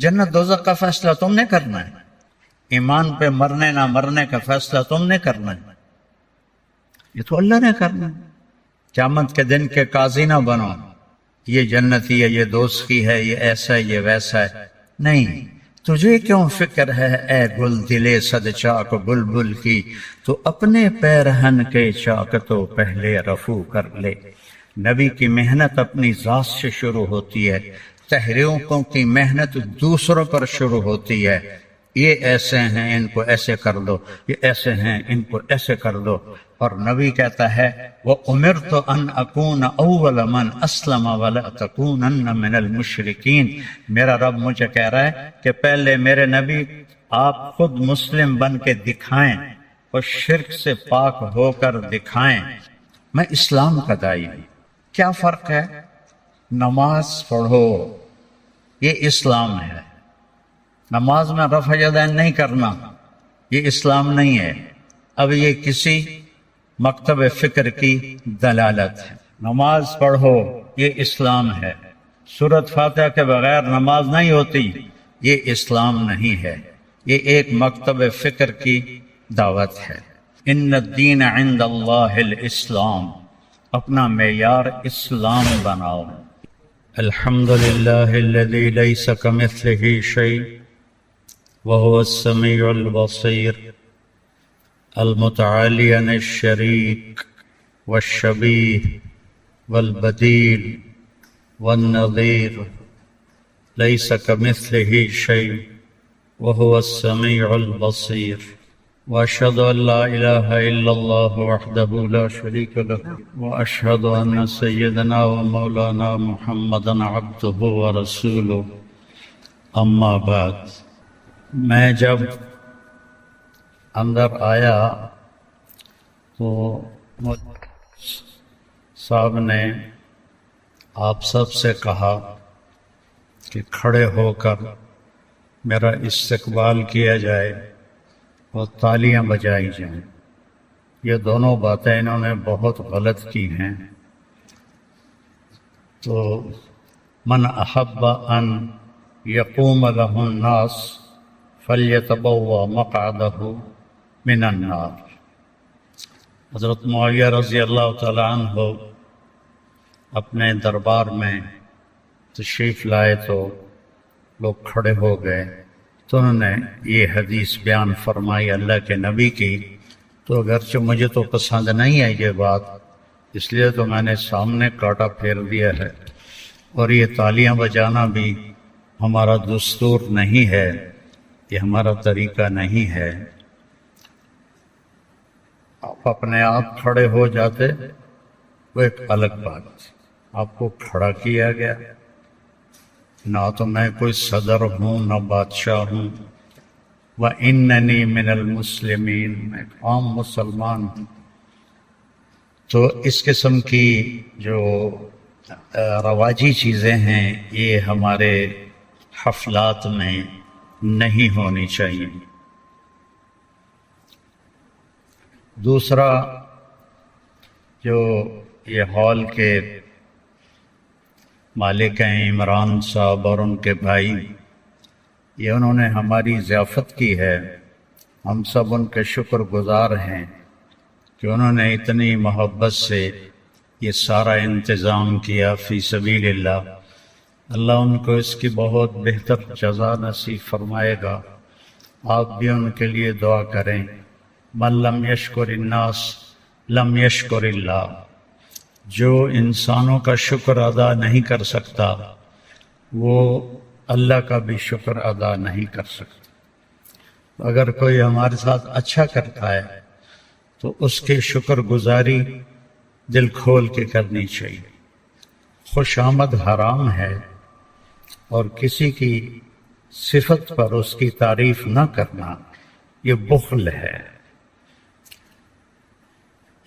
جنت دوزخ کا فیصلہ تم نے کرنا ہے، ایمان پہ مرنے نہ مرنے کا فیصلہ تم نے کرنا ہے، یہ تو اللہ نے کرنا ہے۔ قیامت کے دن کے قاضی نہ بنو، یہ جنتی ہے، یہ دوزخی ہے، یہ ایسا ہے، یہ ویسا ہے، نہیں۔ تجھے کیوں فکر ہے اے گل دلے صد چاک بلبل کی، تو اپنے پیرہن کے چاک تو پہلے رفو کر لے۔ نبی کی محنت اپنی ذات سے شروع ہوتی ہے، تحریکوں کی محنت دوسروں پر شروع ہوتی ہے۔ یہ ایسے ہیں ان کو ایسے کر دو، یہ ایسے ہیں ان کو ایسے کر دو۔ اور نبی کہتا ہے وَأُمِرْتُ أَنْ أَكُونَ أَوَّلَ مَنْ أَسْلَمَ وَلَا تَكُونَنَّ مِنَ الْمُشْرِكِينَ۔ میرا رب مجھے کہہ رہا ہے کہ پہلے میرے نبی آپ خود مسلم بن کے دکھائیں اور شرک سے پاک ہو کر دکھائیں۔ میں اسلام کا داعی ہوں۔ کیا فرق ہے؟ نماز پڑھو، یہ اسلام ہے۔ نماز میں رفع یدین نہیں کرنا، یہ اسلام نہیں ہے۔ اب یہ کسی مکتب فکر کی دلالت ہے۔ نماز پڑھو، یہ اسلام ہے۔ سورۃ فاتحہ کے بغیر نماز نہیں ہوتی، یہ اسلام نہیں ہے، یہ ایک مکتب فکر کی دعوت ہے۔ ان الدین عند اللہ الاسلام، اپنا معیار اسلام بناؤ۔ الحمد للہ الذی لیس کمثلہ شیء وهو السمیع البصیر المتعالی عن الشریک والشبیہ والبدیل والنظیر، لیس کمثلہ شیء وهو السمیع البصیر۔ واشهد ان لا الہ الا اللہ وحدہ لا شریک لہ واشهد ان سیدنا ومولانا محمدا عبدہ ورسولہ۔ اما بعد، میں جب اندر آیا تو صاحب نے آپ سب سے کہا کہ کھڑے ہو کر میرا استقبال کیا جائے اور تالیاں بجائی جائیں۔ یہ دونوں باتیں انہوں نے بہت غلط کی ہیں۔ تو من احب ان یقوم لہ الناس فلیتبوأ مقعدہ من النار۔ حضرت معاویہ رضی اللہ تعالیٰ عنہ اپنے دربار میں تشریف لائے تو لوگ کھڑے ہو گئے، تو انہوں نے یہ حدیث بیان فرمائی اللہ کے نبی کی۔ تو اگرچہ مجھے تو پسند نہیں ہے یہ بات، اس لیے تو میں نے سامنے کاٹا پھیر دیا ہے۔ اور یہ تالیاں بجانا بھی ہمارا دستور نہیں ہے، یہ ہمارا طریقہ نہیں ہے۔ آپ اپنے آپ کھڑے ہو جاتے وہ ایک الگ بات، آپ کو کھڑا کیا گیا۔ نہ تو میں کوئی صدر ہوں نہ بادشاہ ہوں، وَإِنَّنِي مِنَ الْمُسْلِمِينَ، میں ایک عام مسلمان ہوں۔ تو اس قسم کی جو رواجی چیزیں ہیں یہ ہمارے حفلات میں نہیں ہونی چاہیے۔ دوسرا، جو یہ ہال کے مالک ہیں عمران صاحب اور ان کے بھائی، یہ انہوں نے ہماری ضیافت کی ہے، ہم سب ان کے شکر گزار ہیں کہ انہوں نے اتنی محبت سے یہ سارا انتظام کیا فی سبیل اللہ۔ اللہ ان کو اس کی بہت بہتر جزا نصیب فرمائے گا۔ آپ بھی ان کے لیے دعا کریں۔ من لم یشکر الناس لم یشکر اللہ، جو انسانوں کا شکر ادا نہیں کر سکتا وہ اللہ کا بھی شکر ادا نہیں کر سکتا۔ اگر کوئی ہمارے ساتھ اچھا کرتا ہے تو اس کی شکر گزاری دل کھول کے کرنی چاہیے۔ خوش آمد حرام ہے، اور کسی کی صفت پر اس کی تعریف نہ کرنا یہ بخل ہے،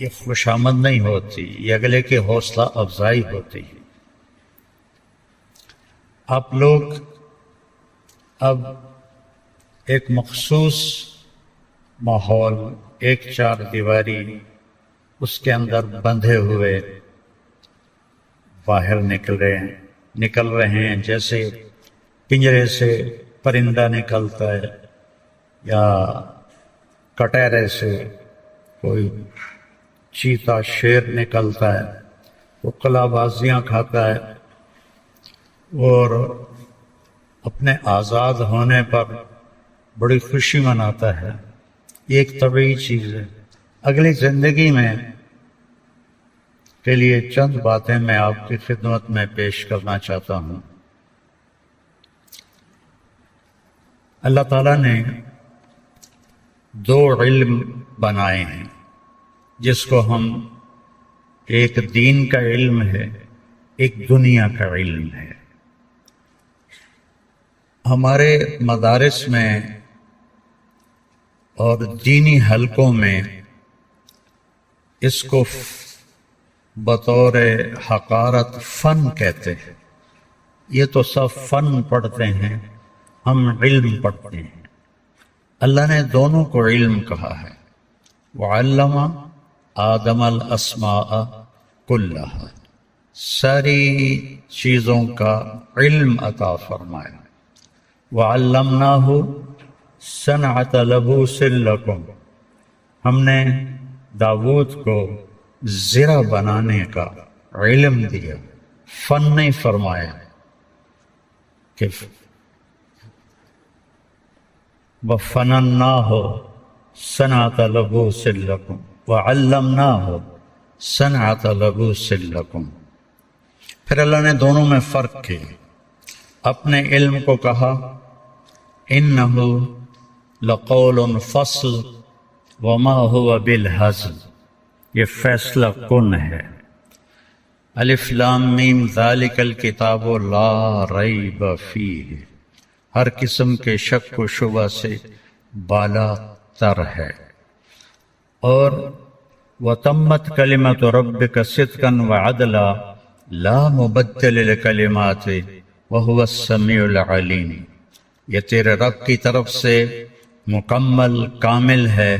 یہ خوش آمد نہیں ہوتی، یہ اگلے کی حوصلہ افزائی ہوتی ہے۔ آپ لوگ اب ایک مخصوص ماحول، ایک چار دیواری، اس کے اندر بندھے ہوئے باہر نکل رہے ہیں جیسے پنجرے سے پرندہ نکلتا ہے یا کٹہرے سے کوئی چیتا شیر نکلتا ہے، وہ قلع بازیاں کھاتا ہے اور اپنے آزاد ہونے پر بڑی خوشی مناتا ہے. یہ ایک طبعی چیز ہے. اگلی زندگی میں کے لیے چند باتیں میں آپ کی خدمت میں پیش کرنا چاہتا ہوں. اللہ تعالیٰ نے دو علم بنائے ہیں، جس کو ہم ایک دین کا علم ہے، ایک دنیا کا علم ہے. ہمارے مدارس میں اور دینی حلقوں میں اس کو بطور حقارت فن کہتے ہیں. یہ تو سب فن پڑھتے ہیں، ہم علم پڑھتے ہیں. اللہ نے دونوں کو علم کہا ہے. وعلم آدم الاسماء کلھا، ساری چیزوں کا علم عطا فرمایا. وعلمناہ صنعۃ لبوس لکم، ہم نے داؤد کو زرہ بنانے کا علم دیا، فن نہیں فرمایا کہ وفنناہ صنعۃ لبوس لکم وعلمناہ صنعۃ لبوس لکم. پھر اللہ نے دونوں میں فرق کیا. اپنے علم کو کہا انہ لقول فصل وما هو بالہزل، یہ فیصلہ کن ہے. الف لام میم ذالک الکتاب لا ریب فیہ، ہر قسم کے شک و شبہ سے بالا تر ہے. اور وتمت کلمۃ ربک صدقا وعدلا لا مبدل لکلماتہ وہو السمیع العلیم، یہ تیرے رب کی طرف سے مکمل کامل ہے،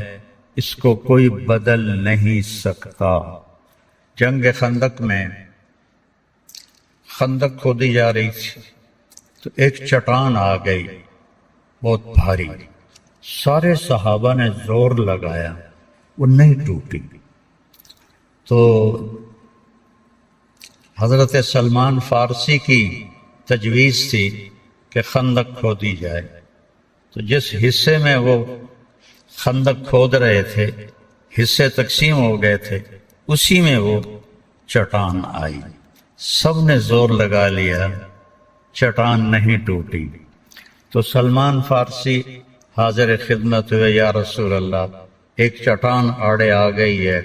اس کو کوئی بدل نہیں سکتا. جنگ خندق میں خندق کھودی جا رہی تھی تو ایک چٹان آ گئی بہت بھاری. سارے صحابہ نے زور لگایا، وہ نہیں ٹوٹی. تو حضرت سلمان فارسی کی تجویز تھی کہ خندق کھودی جائے. تو جس حصے میں وہ خندق کھود رہے تھے، حصے تقسیم ہو گئے تھے، اسی میں وہ چٹان آئی. سب نے زور لگا لیا، چٹان نہیں ٹوٹی. تو سلمان فارسی حاضر خدمت ہوئے، یا رسول اللہ، ایک چٹان آڑے آ گئی ہے،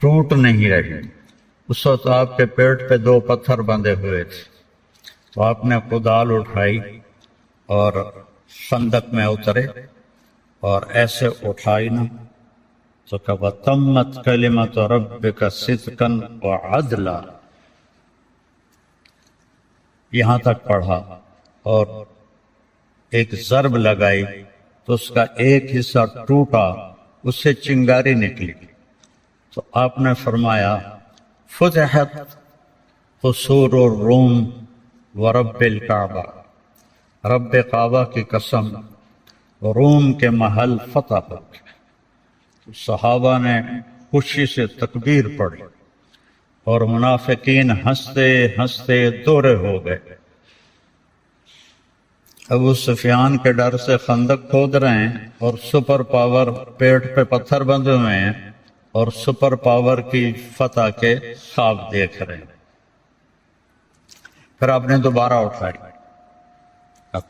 ٹوٹ نہیں رہی. اس وقت آپ کے پیٹ پہ 2 پتھر بندھے ہوئے تھے. تو آپ نے کدال اٹھائی اور خندق میں اترے اور ایسے اٹھائی نا تو کہا تمت کلمۃ ربک صدقا وعدلا، یہاں تک پڑھا اور ایک ضرب لگائی تو اس کا ایک حصہ ٹوٹا، اس سے چنگاری نکلی. تو آپ نے فرمایا فتحت قصور الروم ورب الکعبہ، رب کعبہ کی قسم، روم کے محل فتح ہو گئے. تو صحابہ نے خوشی سے تکبیر پڑھی اور منافقین ہنستے ہنستے دورے ہو گئے. ابو سفیان کے ڈر سے خندق کھود رہے ہیں اور سپر پاور پیٹ پہ پتھر بندھے ہوئے ہیں اور سپر پاور کی فتح کے خواب دیکھ رہے ہیں. پھر آپ نے دوبارہ اٹھائی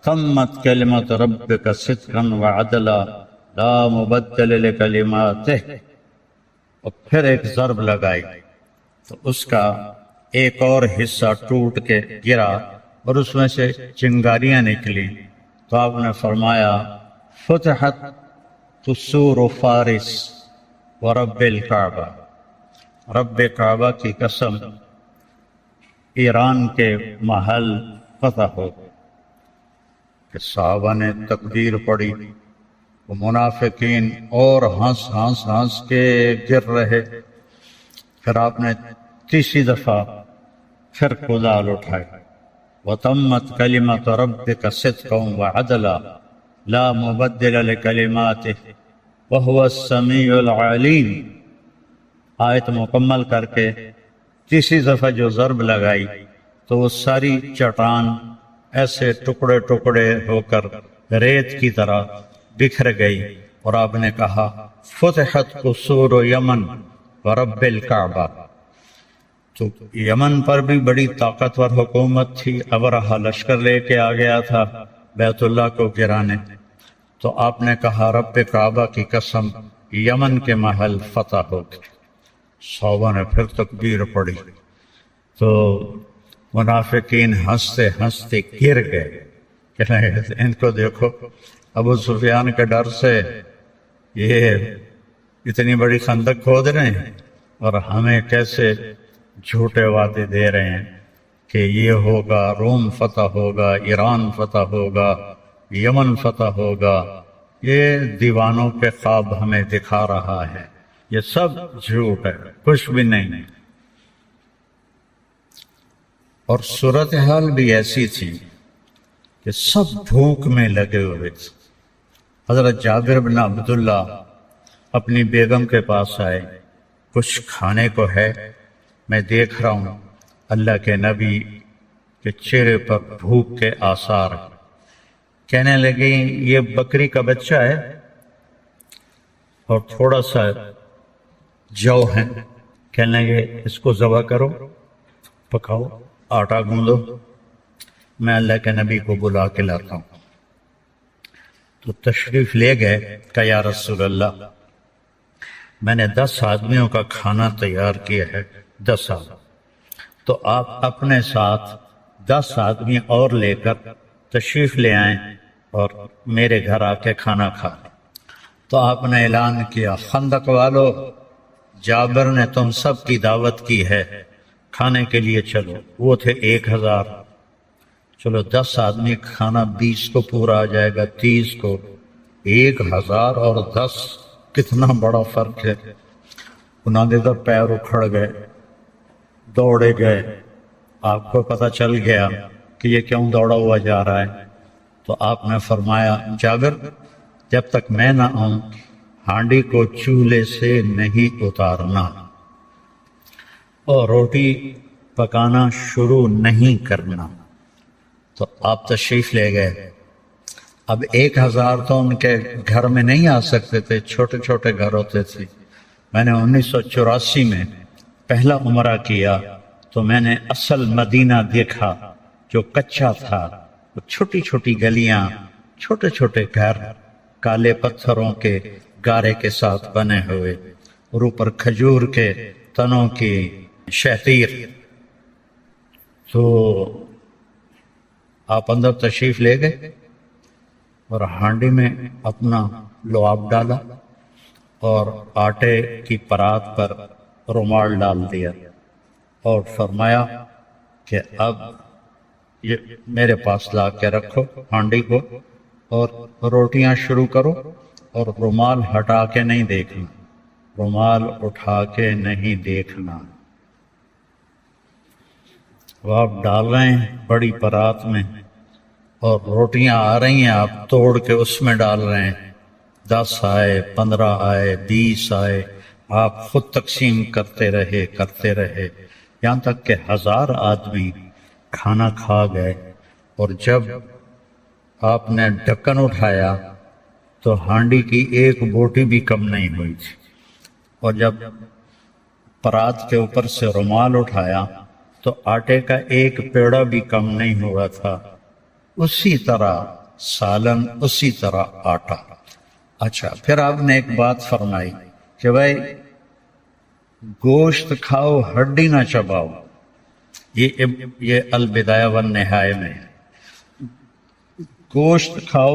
تمت کلمۃ ربک صدقا وعدلا لا مبدل لکلماتہ، اور پھر ایک ضرب لگائی تو اس کا ایک اور حصہ ٹوٹ کے گرا اور اس میں سے چنگاریاں نکلی. تو آپ نے فرمایا فتحت قصور فارس ورب الکعبہ، رب کعبہ کی قسم، ایران کے محل فتح ہو گئے. کہ صحابہ نے تکبیر پڑھی، وہ منافقین اور ہنس ہنس ہنس کے گر رہے. پھر آپ نے تیسری دفعہ پھر کدال اٹھائی وتمت کلمۃ ربک صدقا وعدلا لا مبدل لکلماتہ وہو السمیع العلیم۔ آیت مکمل کر کے تیسری دفعہ جو ضرب لگائی تو وہ ساری چٹان ایسے ٹکڑے ٹکڑے ہو کر ریت کی طرح بکھر گئی، اور آپ نے کہا فتحت قصور یمن ورب الکعبہ۔ تو یمن پر بھی بڑی طاقتور حکومت تھی، ابرہہ لشکر لے کے آ گیا تھا بیت اللہ کو گرانے، تو آپ نے کہا رب کعبہ کی قسم یمن کے محل فتح ہو گئے۔ صحابہ نے پھر تکبیر پڑھی تو منافقین ہنستے ہنستے گر گئے کہ ان کو دیکھو، ابو سفیان کے ڈر سے یہ اتنی بڑی خندق کھود رہے ہیں اور ہمیں کیسے جھوٹے وعدے دے رہے ہیں کہ یہ ہوگا، روم فتح ہوگا، ایران فتح ہوگا، یمن فتح ہوگا۔ یہ دیوانوں کے خواب ہمیں دکھا رہا ہے، یہ سب جھوٹ ہے، کچھ بھی نہیں۔ اور صورتحال بھی ایسی تھی کہ سب بھوک میں لگے ہوئے تھے۔ حضرت جابر بن عبداللہ اپنی بیگم کے پاس آئے، کچھ کھانے کو ہے؟ میں دیکھ رہا ہوں اللہ کے نبی کے چہرے پر بھوک کے آثار۔ کہنے لگے یہ بکری کا بچہ ہے اور تھوڑا سا جو ہے، کہنے لگے اس کو ذبح کرو، پکاؤ، آٹا گوندو، میں اللہ کے نبی کو بلا کے لاتا ہوں۔ تو تشریف لے گئے کہ یا رسول اللہ میں نے 10 آدمیوں کا کھانا تیار کیا ہے، 10 آدمی، تو آپ اپنے ساتھ 10 آدمی اور لے کر تشریف لے آئیں اور میرے گھر آ کے کھانا کھا لیں۔ تو آپ نے اعلان کیا خندق والو، جابر نے تم سب کی دعوت کی ہے، کھانے کے لیے چلو۔ وہ تھے 1000، چلو 10 آدمی کھانا 20 کو پورا آ جائے گا، 30 کو، 1000 اور 10 کتنا بڑا فرق ہے۔ انہوں نے تو پیر اکھڑ گئے، دوڑے گئے، آپ کو پتہ چل گیا کہ یہ کیوں دوڑا ہوا جا رہا ہے۔ تو آپ نے فرمایا جابر جب تک میں نہ آؤں ہانڈی کو چولہے سے نہیں اتارنا اور روٹی پکانا شروع نہیں کرنا۔ تو آپ تشریف لے گئے۔ اب 1000 تو ان کے گھر میں نہیں آ سکتے تھے، چھوٹے چھوٹے گھر ہوتے تھے۔ میں نے 1984 میں پہلا عمرہ کیا تو میں نے اصل مدینہ دیکھا جو کچا تھا، وہ چھوٹی چھوٹی گلیاں، چھوٹے چھوٹے گھر، کالے پتھروں کے گارے کے ساتھ بنے ہوئے، اور اوپر کھجور کے تنوں کی شہتیر۔ تو آپ اندر تشریف لے گئے اور ہانڈی میں اپنا لعاب ڈالا اور آٹے کی پرات پر رومال ڈال دیا اور فرمایا کہ اب یہ میرے پاس لا کے رکھو ہانڈی کو اور روٹیاں شروع کرو، اور رومال ہٹا کے نہیں دیکھنا، رومال اٹھا کے نہیں دیکھنا۔ وہ آپ ڈال رہے ہیں بڑی پرات میں اور روٹیاں آ رہی ہیں، آپ توڑ کے اس میں ڈال رہے ہیں، 10 آئے، 15 آئے، 20 آئے، آپ خود تقسیم کرتے رہے یہاں تک کہ 1000 آدمی کھانا کھا گئے۔ اور جب آپ نے ڈھکن اٹھایا تو ہانڈی کی ایک بوٹی بھی کم نہیں ہوئی تھی، اور جب پرات کے اوپر سے رومال اٹھایا تو آٹے کا ایک پیڑا بھی کم نہیں ہوا تھا، اسی طرح سالن، اسی طرح آٹا۔ اچھا، پھر آپ نے ایک بات فرمائی کہ بھائی گوشت کھاؤ، ہڈی نہ چباؤ، یہ البدایہ والنہایہ میں ہے، گوشت کھاؤ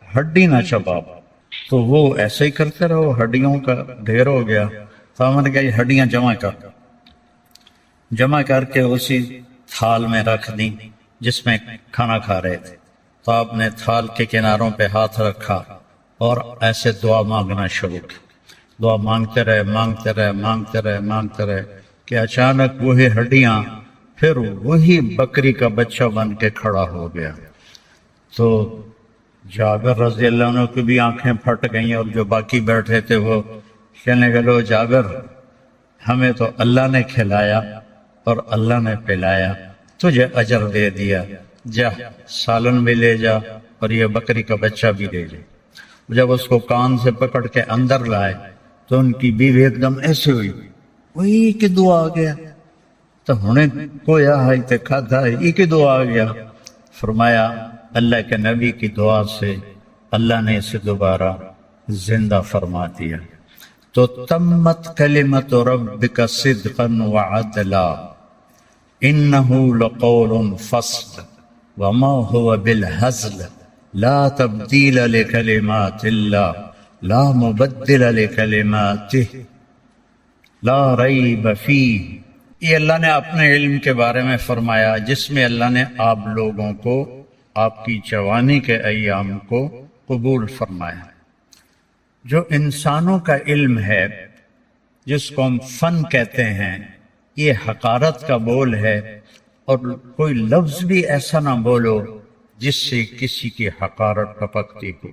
ہڈی نہ چباؤ۔ تو وہ ایسے ہی کرتے رہو، ہڈیوں کا ڈھیر ہو گیا۔ تو ہم نے کہا یہ ہڈیاں جمع کر کے اسی تھال میں رکھ دیں جس میں کھانا کھا رہے تھے۔ تو آپ نے تھال کے کناروں پہ ہاتھ رکھا اور ایسے دعا مانگنا شروع کی۔ دعا مانگتے رہے کہ اچانک وہی ہڈیاں پھر وہی بکری کا بچہ بن کے کھڑا ہو گیا۔ تو جابر رضی اللہ عنہ کی بھی آنکھیں پھٹ گئیں، اور جو باقی بیٹھے تھے وہ کہنے لگے لو جابر، ہمیں تو اللہ نے کھلایا اور اللہ نے پلایا، تجھے اجر دے دیا، جا سالن بھی لے جا اور یہ بکری کا بچہ بھی لے جا۔ جب اس کو کان سے پکڑ کے اندر لائے تو ان کی بیوی ایک دم ایسے ہوئی، وہی کہ دعا آ گیا تو ہنے کویا ہے تے کھاتا ہے، یہ کہ دعا آ گیا۔ فرمایا اللہ کے نبی کی دعا سے اللہ نے اسے دوبارہ زندہ فرما دیا۔ تو تمت کلمت ربک صدقا وعدلا انہ لقول فصل وما هو بالہزل لا تبدیل لکلمات اللہ لا مبدل لکلماتہ لا ریب فیہ۔ یہ اللہ نے اپنے علم کے بارے میں فرمایا، جس میں اللہ نے آپ لوگوں کو آپ کی جوانی کے ایام کو قبول فرمایا۔ جو انسانوں کا علم ہے، جس کو ہم فن کہتے ہیں، یہ حقارت کا بول ہے، اور کوئی لفظ بھی ایسا نہ بولو جس سے کسی کی حقارت ٹپکتی ہو۔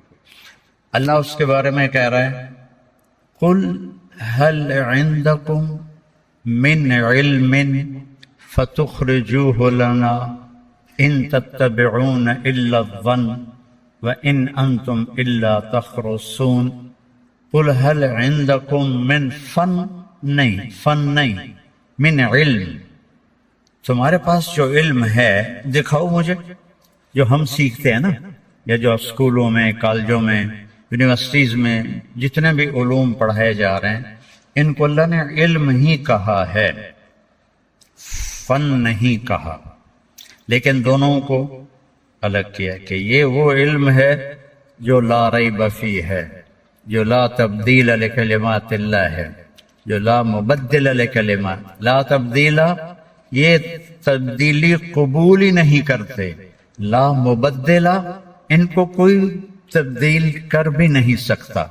اللہ اس کے بارے میں کہہ رہا ہے قل هل عندکم من علم فتخرجوه لنا ان تتبعون الا الظن وان انتم الا تخرصون۔ قل هل عندکم من فن نہیں من علم، تمہارے پاس جو علم ہے دکھاؤ مجھے، جو ہم سیکھتے ہیں نا، یا جو اسکولوں میں، کالجوں میں، یونیورسٹیز میں جتنے بھی علوم پڑھائے جا رہے ہیں، ان کو اللہ نے علم ہی کہا ہے، فن نہیں کہا، لیکن دونوں کو الگ کیا کہ یہ وہ علم ہے جو لا ریب فیہ ہے، جو لا تبدیل لکلمات اللہ ہے، جو لا مبدل لکلمات۔ لا تبدیل، یہ تبدیلی قبول ہی نہیں کرتے، لا مبدلہ، ان کو کوئی تبدیل کر بھی نہیں سکتا،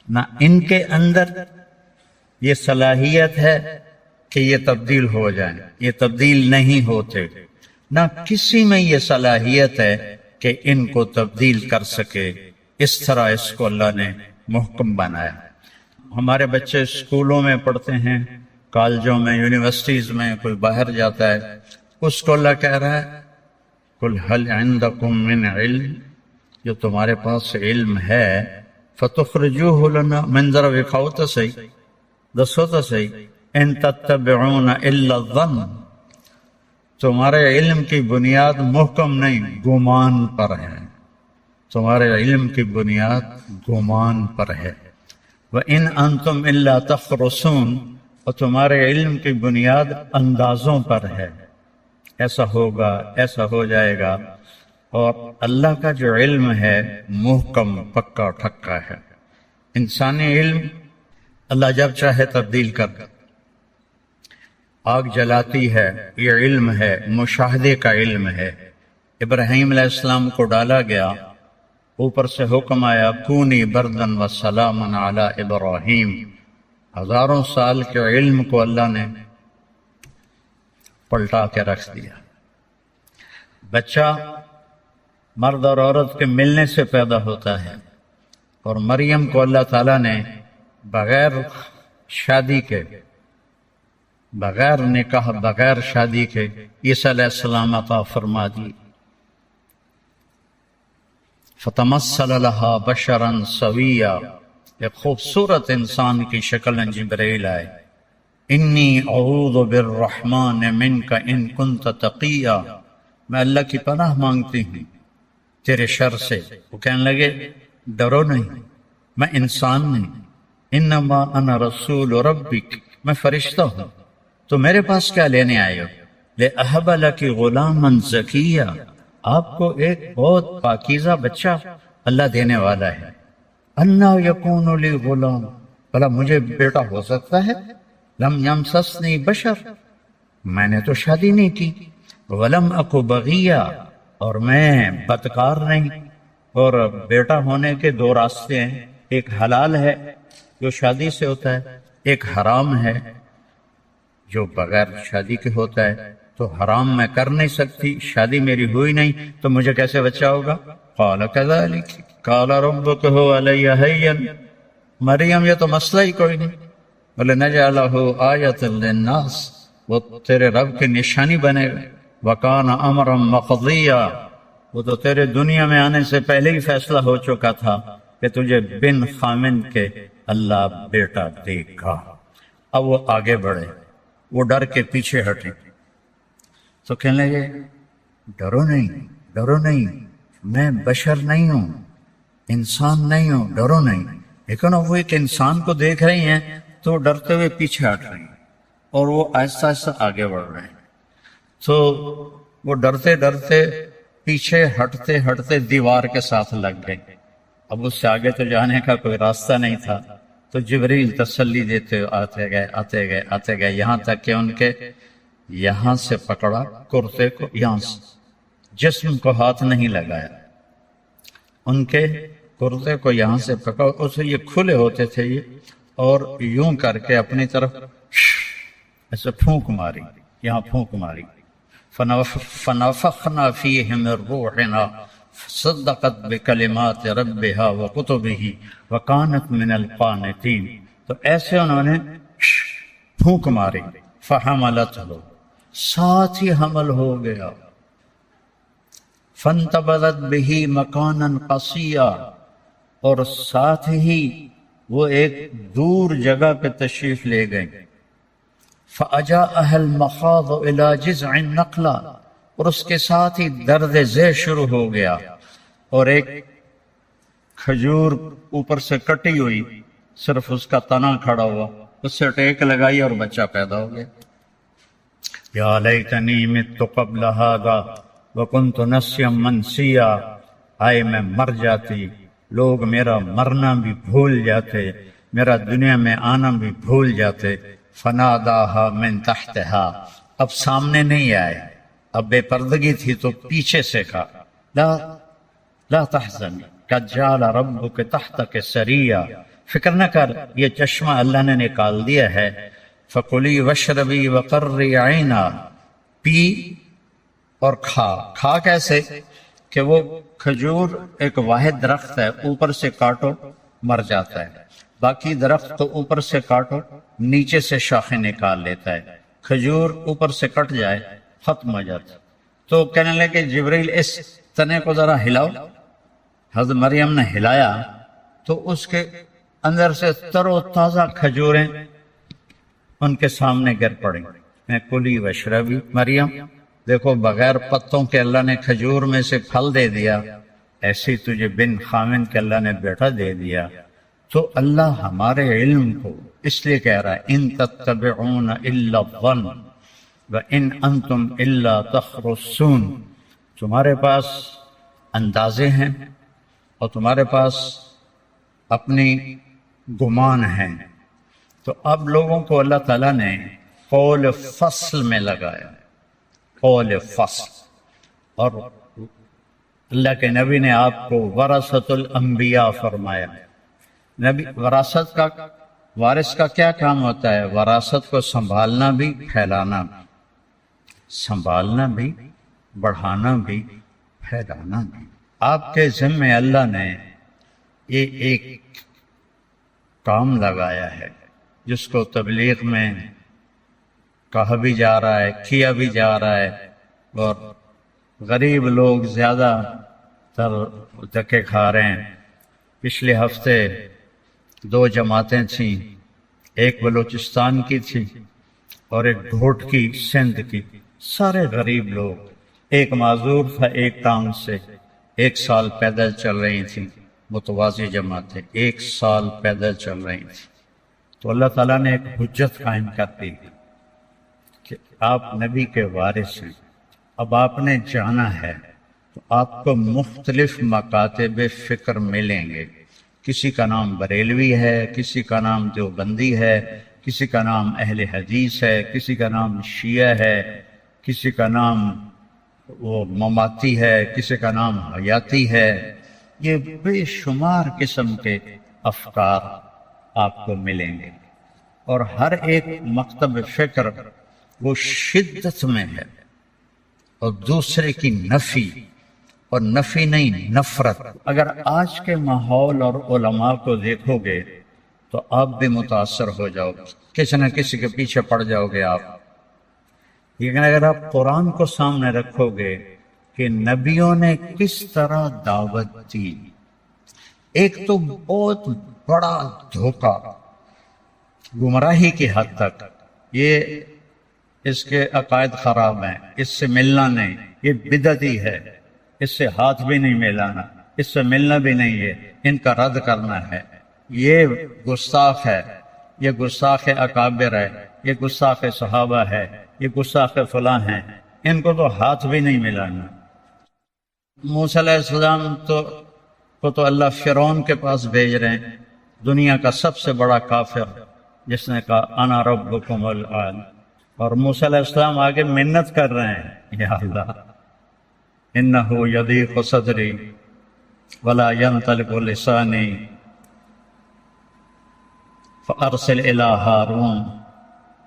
نہ ان کے اندر یہ صلاحیت ہے کہ یہ تبدیل ہو جائیں، یہ تبدیل نہیں ہوتے، نہ کسی میں یہ صلاحیت ہے کہ ان کو تبدیل کر سکے۔ اس طرح اس کو اللہ نے محکم بنایا۔ ہمارے بچے اسکولوں میں پڑھتے ہیں، کالجوں میں، یونیورسٹیز میں، کوئی باہر جاتا ہے، اس کو اللہ کہہ رہا ہے قل هل عندکم من علم، جو تمہارے پاس علم ہے فتخرجوہ لنا، من ذرا دکھاؤ تو صحیح، دسو تو صحیح، ان تتبعون الا الظن، تمہارے علم کی بنیاد محکم نہیں، گمان پر ہے، تمہارے علم کی بنیاد گمان پر ہے۔ وَإِنْ أَنْتُمْ إِلَّا تَخْرُصُونَ، اور تمہارے علم کی بنیاد اندازوں پر ہے، ایسا ہوگا، ایسا ہو جائے گا۔ اور اللہ کا جو علم ہے محکم، پکا ٹھکا ہے۔ انسانی علم اللہ جب چاہے تبدیل کر دے۔ آگ جلاتی ہے، یہ علم ہے، مشاہدے کا علم ہے۔ ابراہیم علیہ السلام کو ڈالا گیا، اوپر سے حکم آیا کونی بردن و سلامن علی ابراہیم، ہزاروں سال کے علم کو اللہ نے پلٹا کے رکھ دیا۔ بچہ مرد اور عورت کے ملنے سے پیدا ہوتا ہے، اور مریم کو اللہ تعالیٰ نے بغیر شادی کے، بغیر نکاح، بغیر شادی کے عیسیٰ علیہ السلام عطا فرما دی۔ فتمثل لها بشرا سویا، ایک خوبصورت انسان کی شکل میں جبرائیل آئے، انی اعوذ بالرحمن منک ان کنت تقیا، میں اللہ کی پناہ مانگتی ہوں تیرے شر سے۔ وہ کہنے لگے ڈرو نہیں، میں انسان نہیں، انما انا رسول ربک، میں فرشتہ ہوں، تو میرے پاس کیا لینے آئے ہو؟ لأہب لک غلاما زکیا، آپ کو ایک بہت پاکیزہ بچہ اللہ دینے والا ہے۔ انا یکون لی غلام، بھلا مجھے بیٹا ہو سکتا ہے؟ لم یمسسنی بشر، میں نے تو شادی نہیں کی، ولم اکو بغیا، اور میں بدکار نہیں۔ اور بیٹا ہونے کے دو راستے ہیں، ایک حلال ہے جو شادی سے ہوتا ہے، ایک حرام ہے جو بغیر شادی کے ہوتا ہے۔ تو تو حرام میں کر نہیں سکتی، شادی میری ہوئی نہیں تو مجھے کیسے بچہ ہوگا؟ قال كذلك قال ربك هو علي هين، مریم یہ تو مسئلہ ہی کوئی نہیں، بولے نجعلہ آیۃ للناس، وہ تیرے رب کی نشانی بنے گا، وکان امرا مقضیا، وہ تو تیرے دنیا میں آنے سے پہلے ہی فیصلہ ہو چکا تھا کہ تجھے بن خامن کے اللہ بیٹا دے گا۔ اب وہ آگے بڑھے، وہ ڈر کے پیچھے ہٹے تو کہنے لگے ڈرو نہیں، ڈرو نہیں، میں بشر نہیں ہوں، انسان نہیں ہوں، ڈرو نہیں۔ لیکن اب وہ ایک انسان کو دیکھ رہی ہیں تو ڈرتے ہوئے پیچھے ہٹ رہی ہیں اور وہ آہستہ آہستہ آگے بڑھ رہے ہیں۔ تو وہ ڈرتے ڈرتے پیچھے ہٹتے ہٹتے دیوار کے ساتھ لگ گئے۔ اب اس سے آگے تو جانے کا کوئی راستہ نہیں تھا، تو جبریل تسلی دیتے ہوئے آتے گئے آتے گئے آتے گئے، یہاں تک کہ ان کے یہاں سے پکڑا کرتے کو، یہاں سے جسم کو ہاتھ نہیں لگایا، ان کے کرتے کو یہاں سے پکڑا، اسے یہ کھلے ہوتے تھے یہ، اور یوں کر کے اپنی طرف ایسے پھونک ماری، یہاں پھونک ماری، فنفخنا فیہ من روحنا صدقت بکلمات ربها وکتبہ وکانت من القانتین۔ تو ایسے انہوں نے پھونک ماری، فحملتہ، ساتھ ہی حمل ہو گیا، فانتبذت بہ مکانا قصیا، اور ساتھ ہی وہ ایک دور جگہ پہ تشریف لے گئے، فأجاءها المخاض إلى جذع النخلة، اور اس کے ساتھ ہی درد ذیل شروع ہو گیا، اور ایک کھجور اوپر سے کٹی ہوئی، صرف اس کا تنا کھڑا ہوا، اس سے ٹیک لگائی اور بچہ پیدا ہو گیا۔ یا لیتنی مت قبل هذا وکنت نسیا منسیا، آئے میں مر جاتی، لوگ میرا مرنا بھی بھول جاتے، میرا دنیا میں آنا بھی بھول جاتے۔ فناداہا من تحتہا، اب سامنے نہیں آئے، اب بے پردگی تھی تو پیچھے سے کہا، لا تحزن قد جعل ربک تحتک سریا، فکر نہ کر، یہ چشمہ اللہ نے نکال دیا ہے، فکلی واشربی وقرری عینا، پی اور کھا کیسے کہ وہ کھجور ایک واحد درخت ہے، اوپر سے کاٹو مر جاتا ہے، باقی درخت تو اوپر سے کاٹو نیچے سے شاخیں نکال لیتا ہے، کھجور اوپر سے کٹ جائے ختم ہو جاتا ہے۔ تو کہنے لگے جبریل اس تنے کو ذرا ہلاؤ، حضرت مریم نے ہلایا تو اس کے اندر سے تر و تازہ کھجوریں ان کے سامنے گر پڑیں۔ میں کلی واشربی، مریم دیکھو بغیر پتوں کے اللہ نے کھجور میں سے پھل دے دیا، ایسی تجھے بن خامن کے اللہ نے بیٹا دے دیا۔ تو اللہ ہمارے علم کو اس لیے کہہ رہا ہے ان تتبعون الا الظن وان انتم الا تخرصون، تمہارے پاس اندازے ہیں اور تمہارے پاس اپنی گمان ہیں۔ تو اب لوگوں کو اللہ تعالیٰ نے قول فصل میں لگایا، قول فصل، اور اللہ کے نبی نے آپ کو ورثۃ الانبیاء فرمایا۔ نبی وراثت کا، وارث کا کیا کام ہوتا ہے؟ وراثت کو سنبھالنا بھی، پھیلانا بھی، سنبھالنا بھی، بڑھانا بھی، پھیلانا بھی۔ آپ کے ذمہ اللہ نے یہ ایک کام لگایا ہے جس کو تبلیغ میں کہا بھی جا رہا ہے، کیا بھی جا رہا ہے، اور غریب لوگ زیادہ تر دھکے کھا رہے ہیں۔ پچھلے ہفتے 2 جماعتیں تھیں، ایک بلوچستان کی تھی اور ایک ڈھوٹ کی سندھ کی، سارے غریب لوگ، ایک معذور تھا ایک ٹانگ سے، 1 سال پیدل چل رہی تھیں، متوازی جماعتیں 1 سال پیدل چل رہی تھیں۔ تو اللہ تعالیٰ نے ایک حجت قائم کر دی کہ آپ نبی کے وارث ہیں، اب آپ نے جانا ہے تو آپ کو مختلف مکاتب فکر ملیں گے، کسی کا نام بریلوی ہے، کسی کا نام دیوبندی ہے، کسی کا نام اہل حدیث ہے، کسی کا نام شیعہ ہے، کسی کا نام وہ مماتی ہے، کسی کا نام حیاتی ہے۔ یہ بے شمار قسم کے افکار آپ کو ملیں گے، اور ہر ایک مکتب فکر وہ شدت میں ہے، اور دوسرے کی نفی، اور نفی نہیں نفرت۔ اگر آج کے ماحول اور علماء کو دیکھو گے تو آپ بھی متاثر ہو جاؤ گے، کسی نہ کسی کے پیچھے پڑ جاؤ گے آپ۔ لیکن اگر آپ قرآن کو سامنے رکھو گے کہ نبیوں نے کس طرح دعوت دی، ایک تو بہت بڑا دھوکہ، گمراہی کی حد تک، یہ اس کے عقائد خراب ہیں، اس سے ملنا نہیں، یہ بدعتی ہے، اس سے ہاتھ بھی نہیں ملانا، اس سے ملنا بھی نہیں ہے، ان کا رد کرنا ہے، یہ گستاخ ہے، یہ گستاخ اکابر ہے، یہ گستاخ صحابہ ہے، یہ گستاخ فلاں ہیں، ان کو تو ہاتھ بھی نہیں ملانا۔ موسیٰ علیہ السلام کو تو اللہ فرعون کے پاس بھیج رہے ہیں، دنیا کا سب سے بڑا کافر، جس نے کہا انا ربکم الاعلی، اور موسیٰ علیہ السلام آگے منت کر رہے ہیں، یا اللہ انہ یضیق صدری ولا ینطلق لسانی فارسل الی ہارون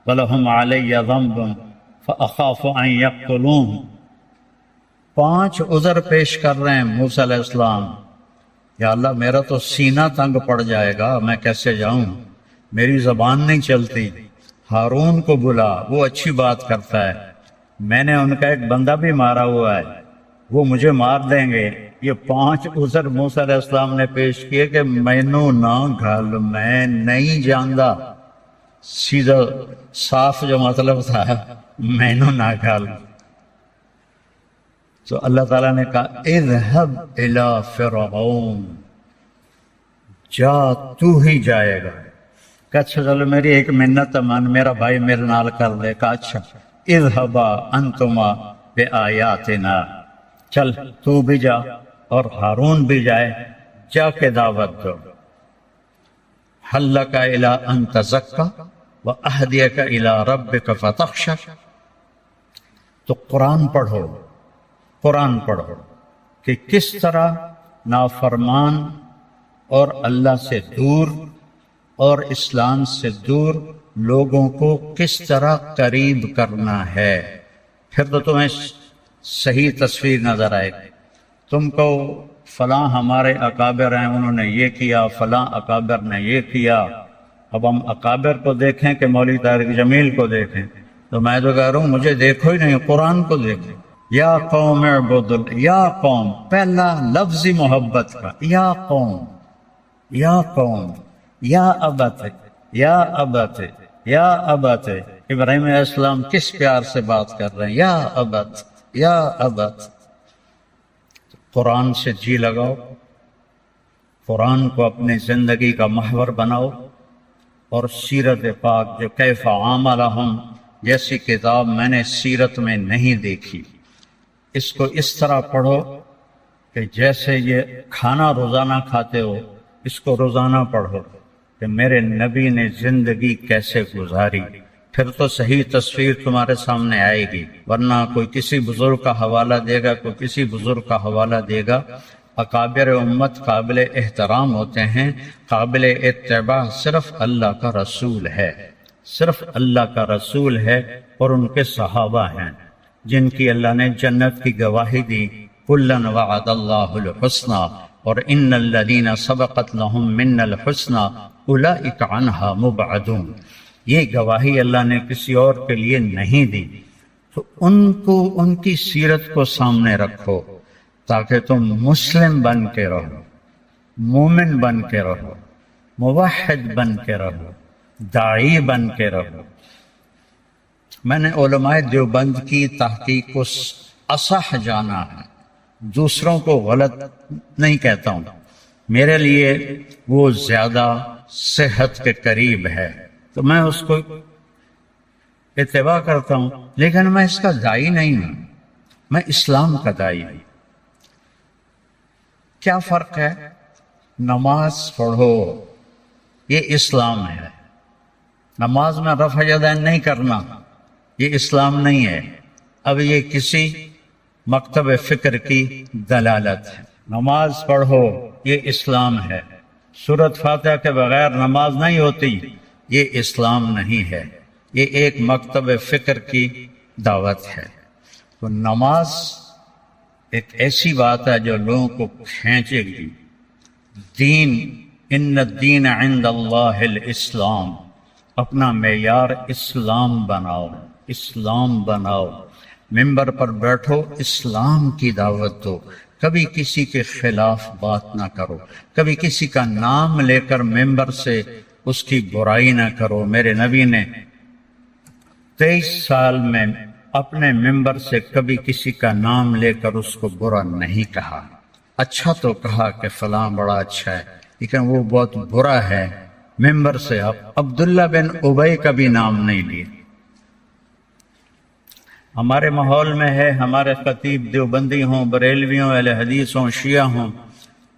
ولہم علی ذنب فاخاف ان یقتلون۔ 5 عذر پیش کر رہے ہیں موسیٰ علیہ السلام، یا اللہ میرا تو سینہ تنگ پڑ جائے گا، میں کیسے جاؤں، میری زبان نہیں چلتی، ہارون کو بلا، وہ اچھی بات کرتا ہے، میں نے ان کا ایک بندہ بھی مارا ہوا ہے، وہ مجھے مار دیں گے۔ یہ 5 عذر موسیٰ علیہ السلام نے پیش کیے کہ مینوں نہ گھل، میں نہیں جاندا، سیدھا صاف جو مطلب تھا مینوں نہ گھل۔ تو اللہ تعالیٰ نے کہا اذهب الى فرعون، جا تو ہی جائے گا۔ کہ اچھا چلو میری ایک منت مان، میرا بھائی میرے نال کر دے۔ کہا اچھا اذهبا انتما بآیاتنا، چل تو بھی جا اور ہارون بھی جائے، جا کے دعوت دو۔ هل لك الى ان تزکا واهدیک الى ربک فتخشى، تو قرآن پڑھو، قرآن پڑھو کہ کس طرح نافرمان اور اللہ سے دور اور اسلام سے دور لوگوں کو کس طرح قریب کرنا ہے، پھر تو تمہیں صحیح تصویر نظر آئے گی۔ تم کو فلاں ہمارے اکابر ہیں، انہوں نے یہ کیا، فلاں اکابر نے یہ کیا۔ اب ہم اکابر کو دیکھیں کہ مولوی طارق جمیل کو دیکھیں، تو میں تو کہہ رہا ہوں مجھے دیکھو ہی نہیں، قرآن کو دیکھیں۔ یا قوم اعبد یا قوم، پہلا لفظی محبت کا، یا قوم، یا قوم، یا ابت، یا ابت، یا ابت۔ ابراہیم علیہ السلام کس پیار سے بات کر رہے ہیں، یا ابت، یا ابت۔ قرآن سے جی لگاؤ، قرآن کو اپنی زندگی کا محور بناؤ، اور سیرت پاک جو کیف عاملہم جیسی کتاب میں نے سیرت میں نہیں دیکھی، اس کو اس طرح پڑھو کہ جیسے یہ کھانا روزانہ کھاتے ہو، اس کو روزانہ پڑھو کہ میرے نبی نے زندگی کیسے گزاری، پھر تو صحیح تصویر تمہارے سامنے آئے گی۔ ورنہ کوئی کسی بزرگ کا حوالہ دے گا، کوئی کسی بزرگ کا حوالہ دے گا۔ اکابر امت قابل احترام ہوتے ہیں، قابل اتباع صرف اللہ کا رسول ہے، صرف اللہ کا رسول ہے اور ان کے صحابہ ہیں جن کی اللہ نے جنت کی گواہی دی، کُلًّا وعد اللہ الحسنى اور ان الذین سبقت لهم منا الحسنى اولئک عنہا مبعدون۔ یہ گواہی اللہ نے کسی اور کے لیے نہیں دی، تو ان کی سیرت کو سامنے رکھو تاکہ تم مسلم بن کے رہو، مومن بن کے رہو، موحد بن کے رہو، داعی بن کے رہو۔ میں نے علماء دیوبند کی تحقیق کو اصح جانا ہے، دوسروں کو غلط نہیں کہتا ہوں، میرے لیے وہ زیادہ صحت کے قریب ہے تو میں اس کو اتباع کرتا ہوں، لیکن میں اس کا داعی نہیں ہوں، میں اسلام کا داعی ہوں۔ کیا فرق ہے؟ نماز پڑھو، یہ اسلام ہے۔ نماز میں رفع یدین نہیں کرنا، یہ اسلام نہیں ہے۔ اب یہ کسی مکتب فکر کی دلالت ہے۔ نماز پڑھو، یہ اسلام ہے۔ سورۃ فاتحہ کے بغیر نماز نہیں ہوتی، یہ اسلام نہیں ہے، یہ ایک مکتب فکر کی دعوت ہے۔ تو نماز ایک ایسی بات ہے جو لوگوں کو کھینچے گی. دین، ان الدین عند اللہ الاسلام، اپنا معیار اسلام بناؤ، اسلام بناؤ. ممبر پر بیٹھو، اسلام کی دعوت دو، کبھی کسی کے خلاف بات نہ کرو، کبھی کسی کا نام لے کر ممبر سے اس کی برائی نہ کرو. میرے نبی نے 23 سال میں اپنے ممبر سے کبھی کسی کا نام لے کر اس کو برا نہیں کہا. اچھا تو کہا کہ فلاں بڑا اچھا ہے، لیکن وہ بہت برا ہے. ممبر سے عبداللہ بن ابی کا بھی نام نہیں لیا. ہمارے ماحول میں ہے، ہمارے خطیب دیوبندی ہوں، بریلوی ہوں، اہل حدیث ہوں، شیعہ ہوں،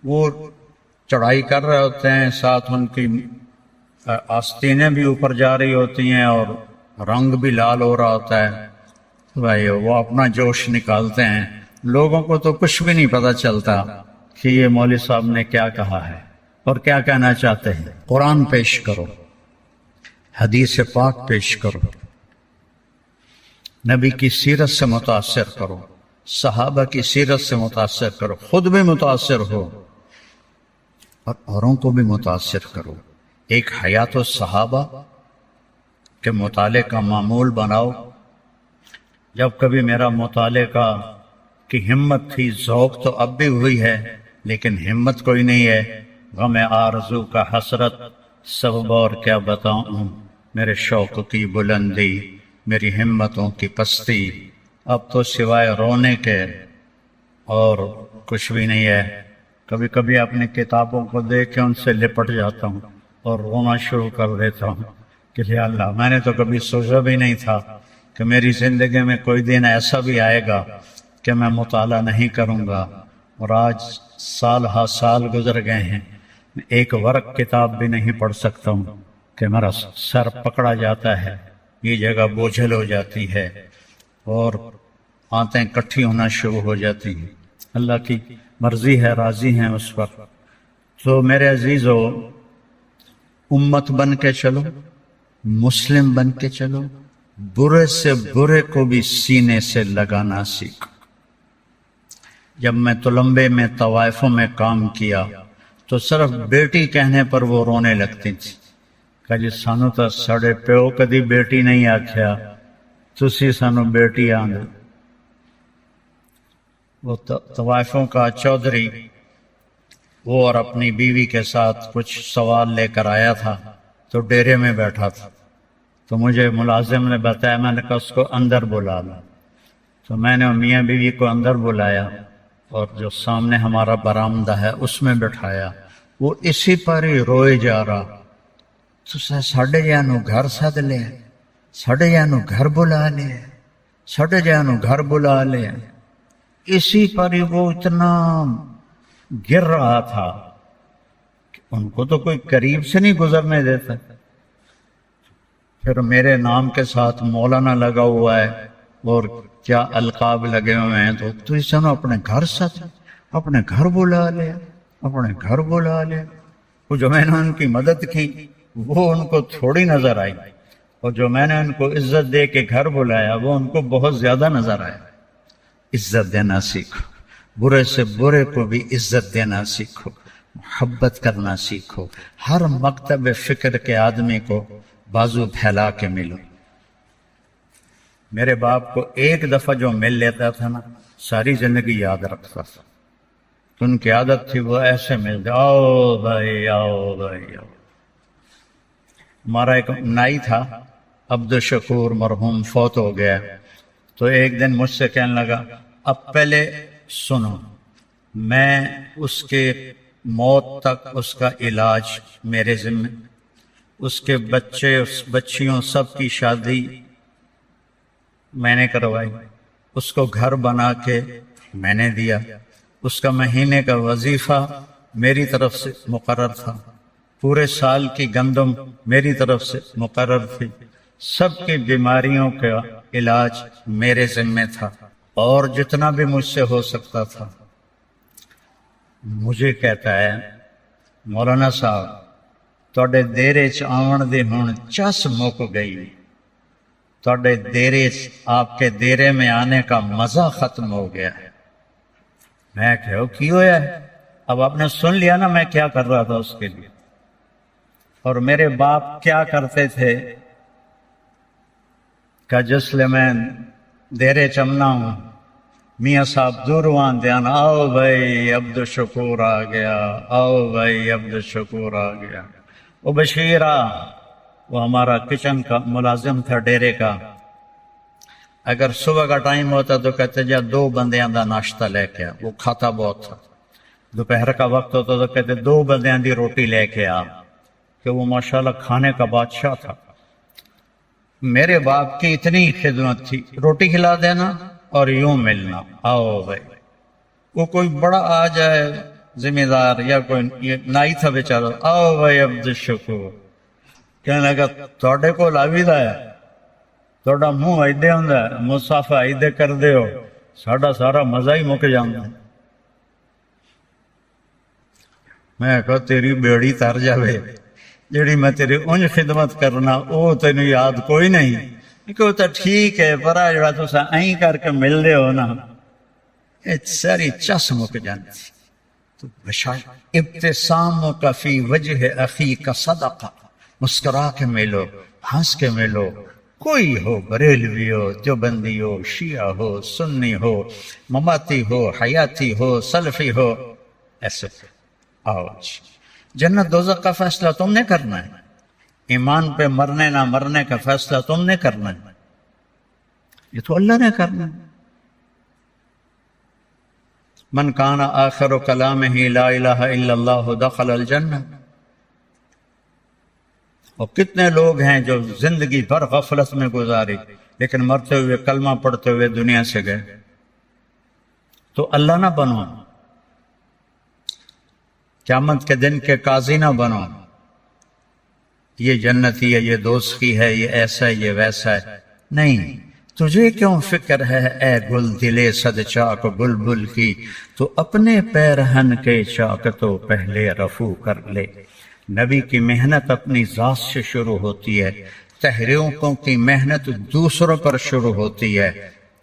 وہ چڑھائی کر رہے ہوتے ہیں، ساتھ ان کی آستینیں بھی اوپر جا رہی ہوتی ہیں اور رنگ بھی لال ہو رہا ہوتا ہے. بھائی وہ اپنا جوش نکالتے ہیں. لوگوں کو تو کچھ بھی نہیں پتہ چلتا کہ یہ مولوی صاحب نے کیا کہا ہے اور کیا کہنا چاہتے ہیں. قرآن پیش کرو، حدیث پاک پیش کرو، نبی کی سیرت سے متاثر کرو، صحابہ کی سیرت سے متاثر کرو، خود بھی متاثر ہو اور اوروں کو بھی متاثر کرو. ایک حیات الصحابہ کے مطالعے کا معمول بناؤ. جب کبھی میرا مطالعے کی ہمت تھی، ذوق تو اب بھی ہوئی ہے لیکن ہمت کوئی نہیں ہے. غم آرزو کا حسرت سبب اور کیا بتاؤں، میرے شوق کی بلندی، میری ہمتوں کی پستی، اب تو سوائے رونے کے اور کچھ بھی نہیں ہے. کبھی کبھی اپنی کتابوں کو دیکھ کے ان سے لپٹ جاتا ہوں اور رونا شروع کر دیتا ہوں کہ یا اللہ، میں نے تو کبھی سوچا بھی نہیں تھا کہ میری زندگی میں کوئی دن ایسا بھی آئے گا کہ میں مطالعہ نہیں کروں گا. اور آج سال ہا سال گزر گئے ہیں، ایک ورق کتاب بھی نہیں پڑھ سکتا ہوں کہ میرا سر پکڑا جاتا ہے، یہ جگہ بوجھل ہو جاتی ہے اور آنتیں کٹھی ہونا شروع ہو جاتی ہیں. اللہ کی مرضی ہے، راضی ہیں اس پر. تو میرے عزیزو، امت بن کے چلو، مسلم بن کے چلو، برے سے برے کو بھی سینے سے لگانا سیکھو. جب میں تلمبے میں طوائفوں میں کام کیا تو صرف بیٹی کہنے پر وہ رونے لگتی تھی کہ جی سانو تو ساڑے پیو کدی بیٹی نہیں آکھیا، تسی سانو بیٹی آندے. وہ طوائفوں کا چودھری وہ اور اپنی بیوی کے ساتھ کچھ سوال لے کر آیا تھا تو ڈیرے میں بیٹھا تھا. تو مجھے ملازم نے بتایا، میں نے کہا اس کو اندر بلا لا. تو میں نے میاں بیوی کو اندر بلایا اور جو سامنے ہمارا برآمدہ ہے اس میں بٹھایا. وہ اسی پر ہی روئے جا رہا. تو ساڈے جانو گھر سد لے، ساڈے جانو گھر بلا لے، ساڈے جانو گھر بلا لے. اسی پر ہی وہ اتنا گر رہا تھا کہ ان کو تو کوئی قریب سے نہیں گزرنے دیتا. پھر میرے نام کے ساتھ مولانا لگا ہوا ہے اور کیا القاب لگے ہوئے ہیں. تو اس نے اپنے گھر ساتھ، اپنے گھر بلا لے، اپنے گھر بلا لے. وہ جو میں نے ان کی مدد کی وہ ان کو تھوڑی نظر آئی، اور جو میں نے ان کو عزت دے کے گھر بلایا وہ ان کو بہت زیادہ نظر آیا. عزت دینا سیکھو، برے سے برے کو بھی عزت دینا سیکھو، محبت کرنا سیکھو. ہر مکتب فکر کے آدمی کو بازو پھیلا کے ملو. میرے باپ کو ایک دفعہ جو مل لیتا تھا نا، ساری زندگی یاد رکھتا تھا. ان کی عادت تھی وہ ایسے ملتے، آؤ بھائی آؤ بھائی آؤ. ہمارا ایک نائی تھا عبد الشکور، مرحوم فوت ہو گیا. تو ایک دن مجھ سے کہنے لگا، اب پہلے سنو، میں اس کے موت تک اس کا علاج میرے ذمہ، اس کے بچے اس بچیوں سب کی شادی میں نے کروائی، اس کو گھر بنا کے میں نے دیا، اس کا مہینے کا وظیفہ میری طرف سے مقرر تھا، پورے سال کی گندم میری طرف سے مقرر تھی، سب کی بیماریوں کا علاج میرے ذمہ تھا، اور جتنا بھی مجھ سے ہو سکتا تھا. مجھے کہتا ہے، مولانا صاحب تواڈے دیرے چ آون دی ہن چس مک گئی، تھوڑے دیرے آپ کے دیرے میں آنے کا مزہ ختم ہو گیا ہے۔ میں کہو کی ہویا ہے؟ اب آپ نے سن لیا نا میں کیا کر رہا تھا اس کے لیے، اور میرے باپ کیا کرتے تھے کہ جس لئے میں دیرے چمنا ہوں میاں صاحب دوروان دیان آؤ بھائی عبد الشکور آ گیا، آؤ بھائی عبد الشکور آ گیا۔ وہ بشیرہ وہ ہمارا کچن کا ملازم تھا ڈیرے کا، اگر صبح کا ٹائم ہوتا تو کہتے جا 2 بندیاں دا ناشتہ لے کے آ، وہ کھاتا بہت تھا۔ دوپہر کا وقت ہوتا تو کہتے 2 بندیاں دی روٹی لے کے آ، کہ وہ ماشاءاللہ کھانے کا بادشاہ تھا۔ میرے باپ کی اتنی خدمت تھی، روٹی کھلا دینا اور یوں ملنا، آؤ بھائی۔ وہ کوئی بڑا آ جائے ذمہ دار یا کوئی نائی تھا بیچارہ، آؤ بھائی عبد الشکور، کہنے لگا تھوڑے کو لاویدہ ہے، تھوڑا منہ ایدے ہوں ہے، مصافہ ایدے کر دے ہو، سارا مزہ ہی مک جانا۔ میں کہا تیری بیڑی تر جاوے، جیڑی میں تیری انج خدمت کرنا او تینوں یاد کوئی نہیں کہ وہ تو ٹھیک ہے، پر جڑا تو این کر کے مل دے ہو نا، ساری چس مک جانتی۔ تو ابتسام کا فی وجہ اخی کا صدقہ، مسکرا کے ملو، ہنس کے ملو، کوئی ہو، بریلوی ہو، دیوبندی ہو، شیعہ ہو، سنی ہو، مماتی ہو، حیاتی ہو، سلفی ہو، ایسے آؤ۔ جنت دوزخ کا فیصلہ تم نے کرنا ہے، ایمان پہ مرنے نہ مرنے کا فیصلہ تم نے کرنا ہے، یہ تو اللہ نے کرنا ہے۔ من کان آخر کلامہ لا الہ الا اللہ دخل الجنہ۔ اور کتنے لوگ ہیں جو زندگی بھر غفلت میں گزاری لیکن مرتے ہوئے کلمہ پڑھتے ہوئے دنیا سے گئے۔ تو اللہ نہ بنو، قیامت کے دن کے قاضی نہ بنو، یہ جنتی ہے، یہ دوزخی ہے، یہ ایسا ہے، یہ ویسا ہے، نہیں۔ تجھے کیوں فکر ہے اے گل دلے صد چاک بلبل کی، تو اپنے پیرہن کے چاک تو پہلے رفو کر لے۔ نبی کی محنت اپنی ذات سے شروع ہوتی ہے، تحریکوں کی محنت دوسروں پر شروع ہوتی ہے۔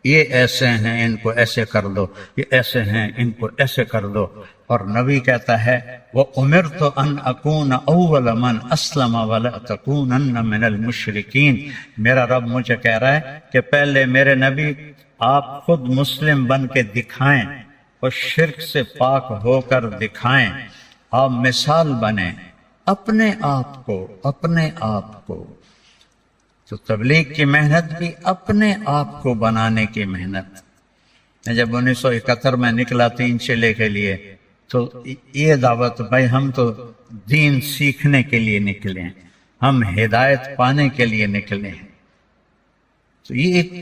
یہ ایسے ہیں ان کو ایسے کر دو، یہ ایسے ہیں ان کو ایسے کر دو۔ اور نبی کہتا ہے وَأُمِرْتُ أَنْ أَكُونَ أَوَّلَ مَنْ أَسْلَمَ وَلَا تَكُونَنَّ مِنَ الْمُشْرِكِينَ۔ میرا رب مجھے کہہ رہا ہے کہ پہلے میرے نبی آپ خود مسلم بن کے دکھائیں اور شرک سے پاک ہو کر دکھائیں، آپ مثال بنیں اپنے آپ کو۔ تو تبلیغ کی محنت بھی اپنے آپ کو بنانے کی محنت۔ میں جب 1971 میں نکلا 3 چلے کے لیے تو یہ دعوت، بھائی ہم تو دین سیکھنے کے لیے نکلے ہیں، ہم ہدایت پانے کے لیے نکلے ہیں۔ تو یہ ایک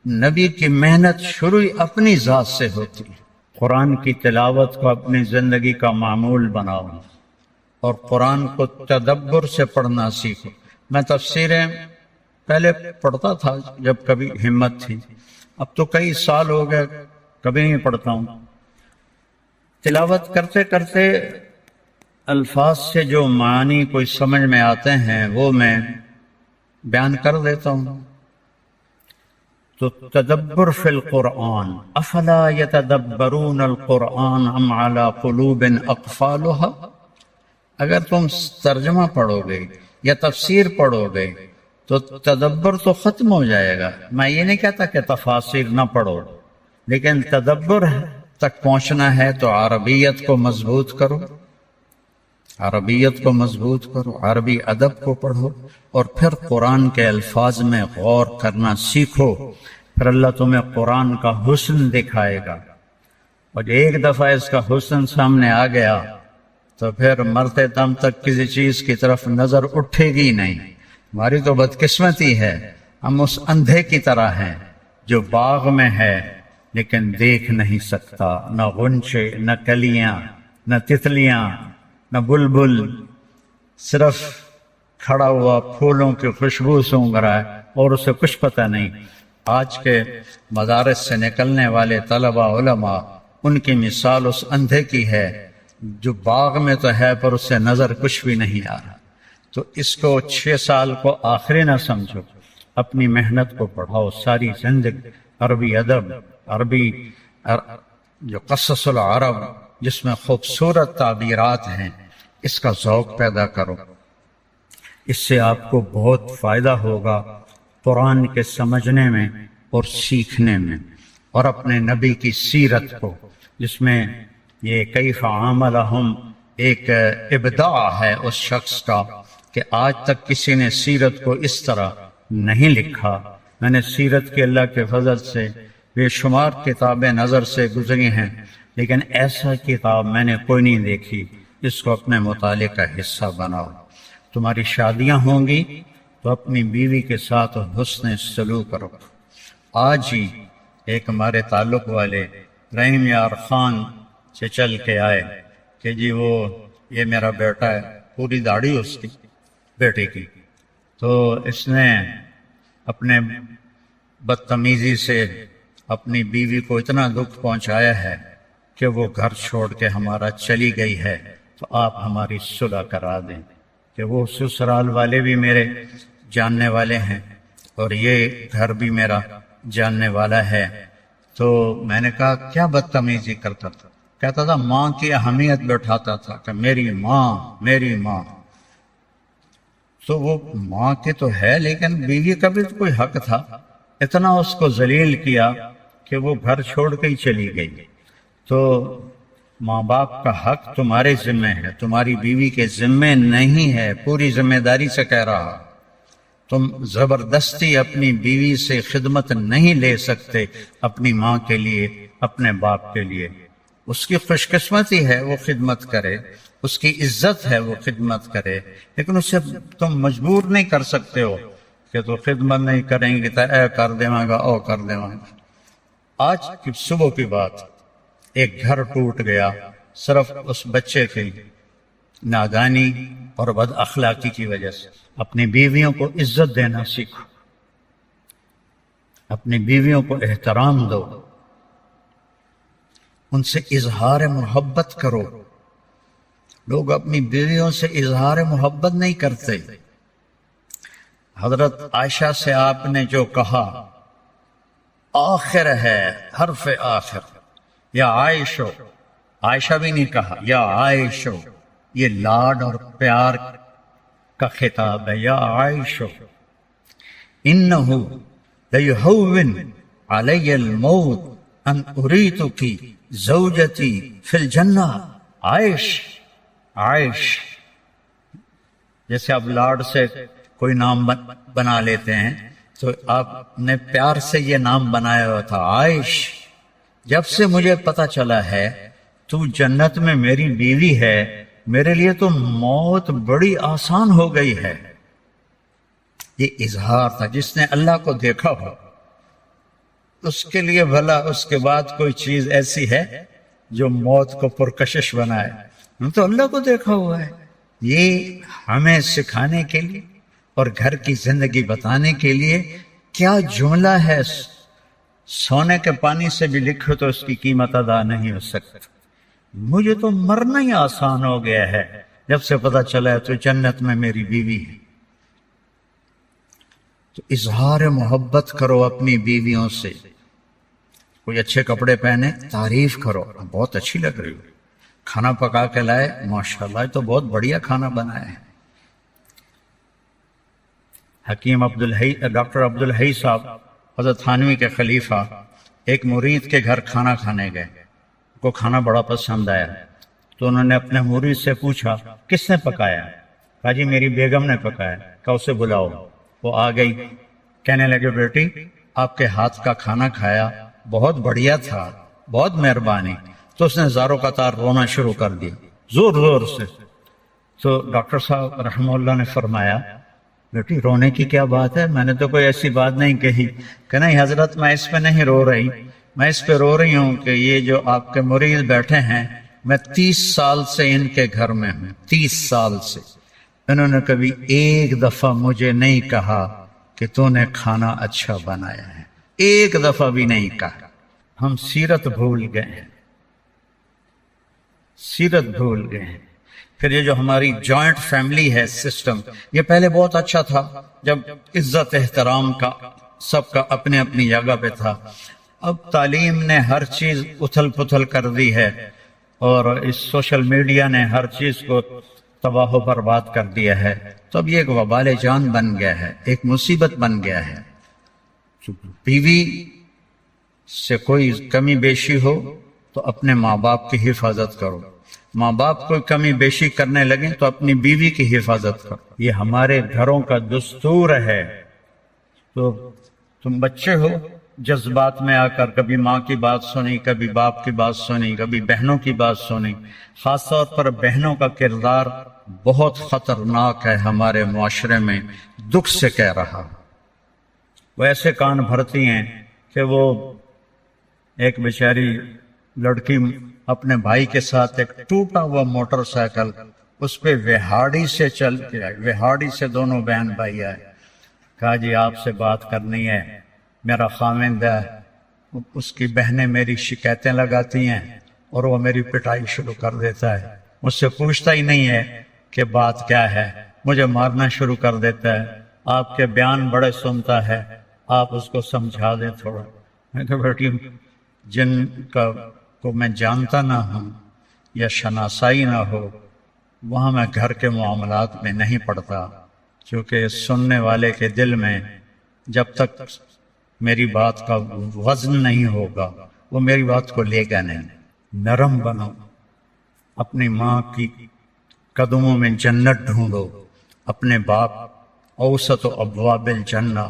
نبی کی محنت شروع اپنی ذات سے ہوتی ہے۔ قرآن کی تلاوت کو اپنی زندگی کا معمول بناؤ اور قرآن کو تدبر سے پڑھنا سیکھو۔ میں تفسیریں پہلے پڑھتا تھا جب کبھی ہمت تھی، اب تو کئی سال ہو گئے کبھی نہیں پڑھتا ہوں۔ تلاوت کرتے کرتے الفاظ سے جو معنی کوئی سمجھ میں آتے ہیں وہ میں بیان کر دیتا ہوں۔ تو تدبر فی القرآن، افلا یتدبرون القرآن ام علی قلوب اقفالها۔ اگر تم ترجمہ پڑھو گے یا تفسیر پڑھو گے تو تدبر تو ختم ہو جائے گا۔ میں یہ نہیں کہتا کہ تفاسیر نہ پڑھو، لیکن تدبر تک پہنچنا ہے تو عربیت کو مضبوط کرو، عربی ادب کو پڑھو، اور پھر قرآن کے الفاظ میں غور کرنا سیکھو۔ پھر اللہ تمہیں قرآن کا حسن دکھائے گا، اور ایک دفعہ اس کا حسن سامنے آ گیا تو پھر مرتے دم تک کسی چیز کی طرف نظر اٹھے گی نہیں۔ ہماری تو بدقسمتی ہے، ہم اس اندھے کی طرح ہیں جو باغ میں ہے لیکن دیکھ نہیں سکتا، نہ غنچے، نہ کلیاں، نہ تتلیاں، نہ بلبل، صرف کھڑا ہوا پھولوں کی خوشبو سونگھ رہا ہے اور اسے کچھ پتہ نہیں۔ آج کے مدارس سے نکلنے والے طلباء علماء، ان کی مثال اس اندھے کی ہے جو باغ میں تو ہے پر اس سے نظر کچھ بھی نہیں آ رہا۔ تو اس کو 6 سال کو آخری نہ سمجھو، اپنی محنت کو بڑھاؤ، ساری زندگی عربی ادب، جو قصص العرب جس میں خوبصورت تعبیرات ہیں، اس کا ذوق پیدا کرو۔ اس سے آپ کو بہت فائدہ ہوگا قرآن کے سمجھنے میں اور سیکھنے میں، اور اپنے نبی کی سیرت کو، جس میں یہ کیف عاملہم ایک ابداع ہے اس شخص کا کہ آج تک کسی نے سیرت کو اس طرح نہیں لکھا۔ میں نے سیرت کے اللہ کے فضل سے بے شمار کتابیں نظر سے گزری ہیں، لیکن ایسا کتاب میں نے کوئی نہیں دیکھی۔ اس کو اپنے مطالعے کا حصہ بناؤ۔ تمہاری شادیاں ہوں گی تو اپنی بیوی کے ساتھ حسن سلوک کرو۔ آج ہی ایک ہمارے تعلق والے رحیم یار خان سے چل کے آئے کہ جی وہ یہ میرا بیٹا ہے، پوری داڑھی اس کی بیٹے کی، تو اس نے اپنے بدتمیزی سے اپنی بیوی کو اتنا دکھ پہنچایا ہے کہ وہ گھر چھوڑ کے ہمارا چلی گئی ہے، تو آپ ہماری صلح کرا دیں۔ کہ وہ سسرال والے بھی میرے جاننے والے ہیں اور یہ گھر بھی میرا جاننے والا ہے۔ تو میں نے کہا کیا بدتمیزی کرتا تھا؟ کہتا تھا ماں کی اہمیت بٹھاتا تھا کہ میری ماں میری ماں۔ تو وہ ماں کی تو ہے، لیکن بیوی کا بھی تو کوئی حق تھا۔ اتنا اس کو ذلیل کیا کہ وہ گھر چھوڑ کے ہی چلی گئی۔ تو ماں باپ کا حق تمہارے ذمہ ہے، تمہاری بیوی کے ذمہ نہیں ہے۔ پوری ذمہ داری سے کہہ رہا، تم زبردستی اپنی بیوی سے خدمت نہیں لے سکتے، اپنی ماں کے لیے، اپنے باپ کے لیے۔ اس کی خوش قسمتی ہے وہ خدمت کرے، اس کی عزت ہے وہ خدمت کرے، لیکن اسے تم مجبور نہیں کر سکتے ہو کہ تو خدمت نہیں کریں گے تو اے کر دیں گا او کر دیں گا۔ آج کی صبح کی بات، ایک گھر ٹوٹ گیا صرف اس بچے کی نادانی اور بد اخلاقی کی وجہ سے۔ اپنی بیویوں کو عزت دینا سیکھو، اپنی بیویوں کو احترام دو، ان سے اظہار محبت کرو۔ لوگ اپنی بیویوں سے اظہار محبت نہیں کرتے۔ حضرت عائشہ سے آپ نے جو کہا، آخر ہے حرف آخر، یا عائشو، عائشہ بھی نہیں کہا، یا عائشو، یہ لاڈ اور پیار کا خطاب ہے، یا عائشو انہو لیہون علی الموت ان اریتکی زوجتی فی الجنہ۔ عائش، عائش، جیسے آپ لاڈ سے کوئی نام بنا لیتے ہیں تو آپ نے پیار سے یہ نام بنایا ہوا تھا، عائش، جب سے مجھے پتا چلا ہے تو جنت میں میری بیوی ہے، میرے لیے تو موت بڑی آسان ہو گئی ہے۔ یہ اظہار تھا۔ جس نے اللہ کو دیکھا ہو اس کے لیے بھلا اس کے بعد کوئی چیز ایسی ہے جو موت کو پرکشش بنائے؟ ہم تو اللہ کو دیکھا ہوا ہے۔ یہ ہمیں سکھانے کے لیے اور گھر کی زندگی بتانے کے لیے کیا جملہ ہے۔ سونے کے پانی سے بھی لکھو تو اس کی قیمت ادا نہیں ہو سکتی۔ مجھے تو مرنا ہی آسان ہو گیا ہے جب سے پتا چلا ہے تو جنت میں میری بیوی ہے۔ تو اظہار محبت کرو اپنی بیویوں سے۔ کوئی اچھے کپڑے پہنے، تعریف کرو، بہت اچھی لگ رہی ہو۔ کھانا پکا کے لائے، ماشاءاللہ تو بہت بڑھیا کھانا بنایا ہے۔ حکیم ڈاکٹر عبدالحی صاحب حضرت تھانوی کے خلیفہ ایک مرید کے گھر کھانا کھانے گئے، ان کو کھانا بڑا پسند آیا تو انہوں نے اپنے مرید سے پوچھا کس نے پکایا؟ کہا جی میری بیگم نے پکایا۔ کہا اسے بلاؤ۔ وہ آ گئی، کہنے لگے بیٹی آپ کے ہاتھ کا کھانا کھایا، بہت بڑھیا تھا، بہت مہربانی۔ تو اس نے زاروں قطار رونا شروع کر دیا، زور زور سے۔ تو ڈاکٹر صاحب رحمہ اللہ نے فرمایا بیٹی رونے کی کیا بات ہے؟ میں نے تو کوئی ایسی بات نہیں کہی۔ کہ نہیں حضرت میں اس پہ نہیں رو رہی، میں اس پہ رو رہی ہوں کہ یہ جو آپ کے مرید بیٹھے ہیں، میں 30 سال سے ان کے گھر میں ہوں، 30 سال سے انہوں نے کبھی ایک دفعہ مجھے نہیں کہا کہ تو نے کھانا اچھا بنایا ہے، ایک دفعہ بھی نہیں کہا۔ ہم سیرت بھول گئے ہیں، سیرت بھول گئے ہیں۔ پھر یہ جو ہماری جوائنٹ فیملی ہے سسٹم، یہ پہلے بہت اچھا تھا جب عزت احترام کا سب کا اپنے اپنی جگہ پہ تھا۔ اب تعلیم نے ہر چیز اتھل پتھل کر دی ہے، اور اس سوشل میڈیا نے ہر چیز کو تباہ و برباد کر دیا ہے۔ تو اب یہ ایک وبال جان بن گیا ہے، ایک مصیبت بن گیا ہے۔ بیوی سے کوئی کمی بیشی ہو تو اپنے ماں باپ کی حفاظت کرو، ماں باپ کوئی کمی بیشی کرنے لگیں تو اپنی بیوی کی حفاظت کرو۔ یہ ہمارے گھروں کا دستور ہے۔ تو تم بچے ہو، جذبات میں آ کر کبھی ماں کی بات سنی، کبھی باپ کی بات سنی، کبھی بہنوں کی بات سنی۔ خاص طور پر بہنوں کا کردار بہت خطرناک ہے ہمارے معاشرے میں، دکھ سے کہہ رہا۔ وہ ایسے کان بھرتی ہیں کہ وہ ایک بیچاری لڑکی اپنے بھائی کے ساتھ ایک ٹوٹا ہوا موٹر سائیکل، اس پہ وہاڑی سے چل کے آئی، وہاڑی سے دونوں بہن بھائی آئے، کہا جی آپ سے بات کرنی ہے، میرا خاوند ہے، اس کی بہنیں میری شکایتیں لگاتی ہیں اور وہ میری پٹائی شروع کر دیتا ہے، مجھ سے پوچھتا ہی نہیں ہے کہ بات کیا ہے، مجھے مارنا شروع کر دیتا ہے، آپ کے بیان بڑے سنتا ہے، آپ اس کو سمجھا دیں تھوڑا۔ میں کہا بیٹی جن کو میں جانتا نہ ہوں یا شناسائی نہ ہو، وہاں میں گھر کے معاملات میں نہیں پڑتا، کیونکہ سننے والے کے دل میں جب تک میری بات کا وزن نہیں ہوگا وہ میری بات کو لے گا نہیں۔ نرم بنو، اپنی ماں کی قدموں میں جنت ڈھونڈو، اپنے باپ اوسط و ابواب الجنہ،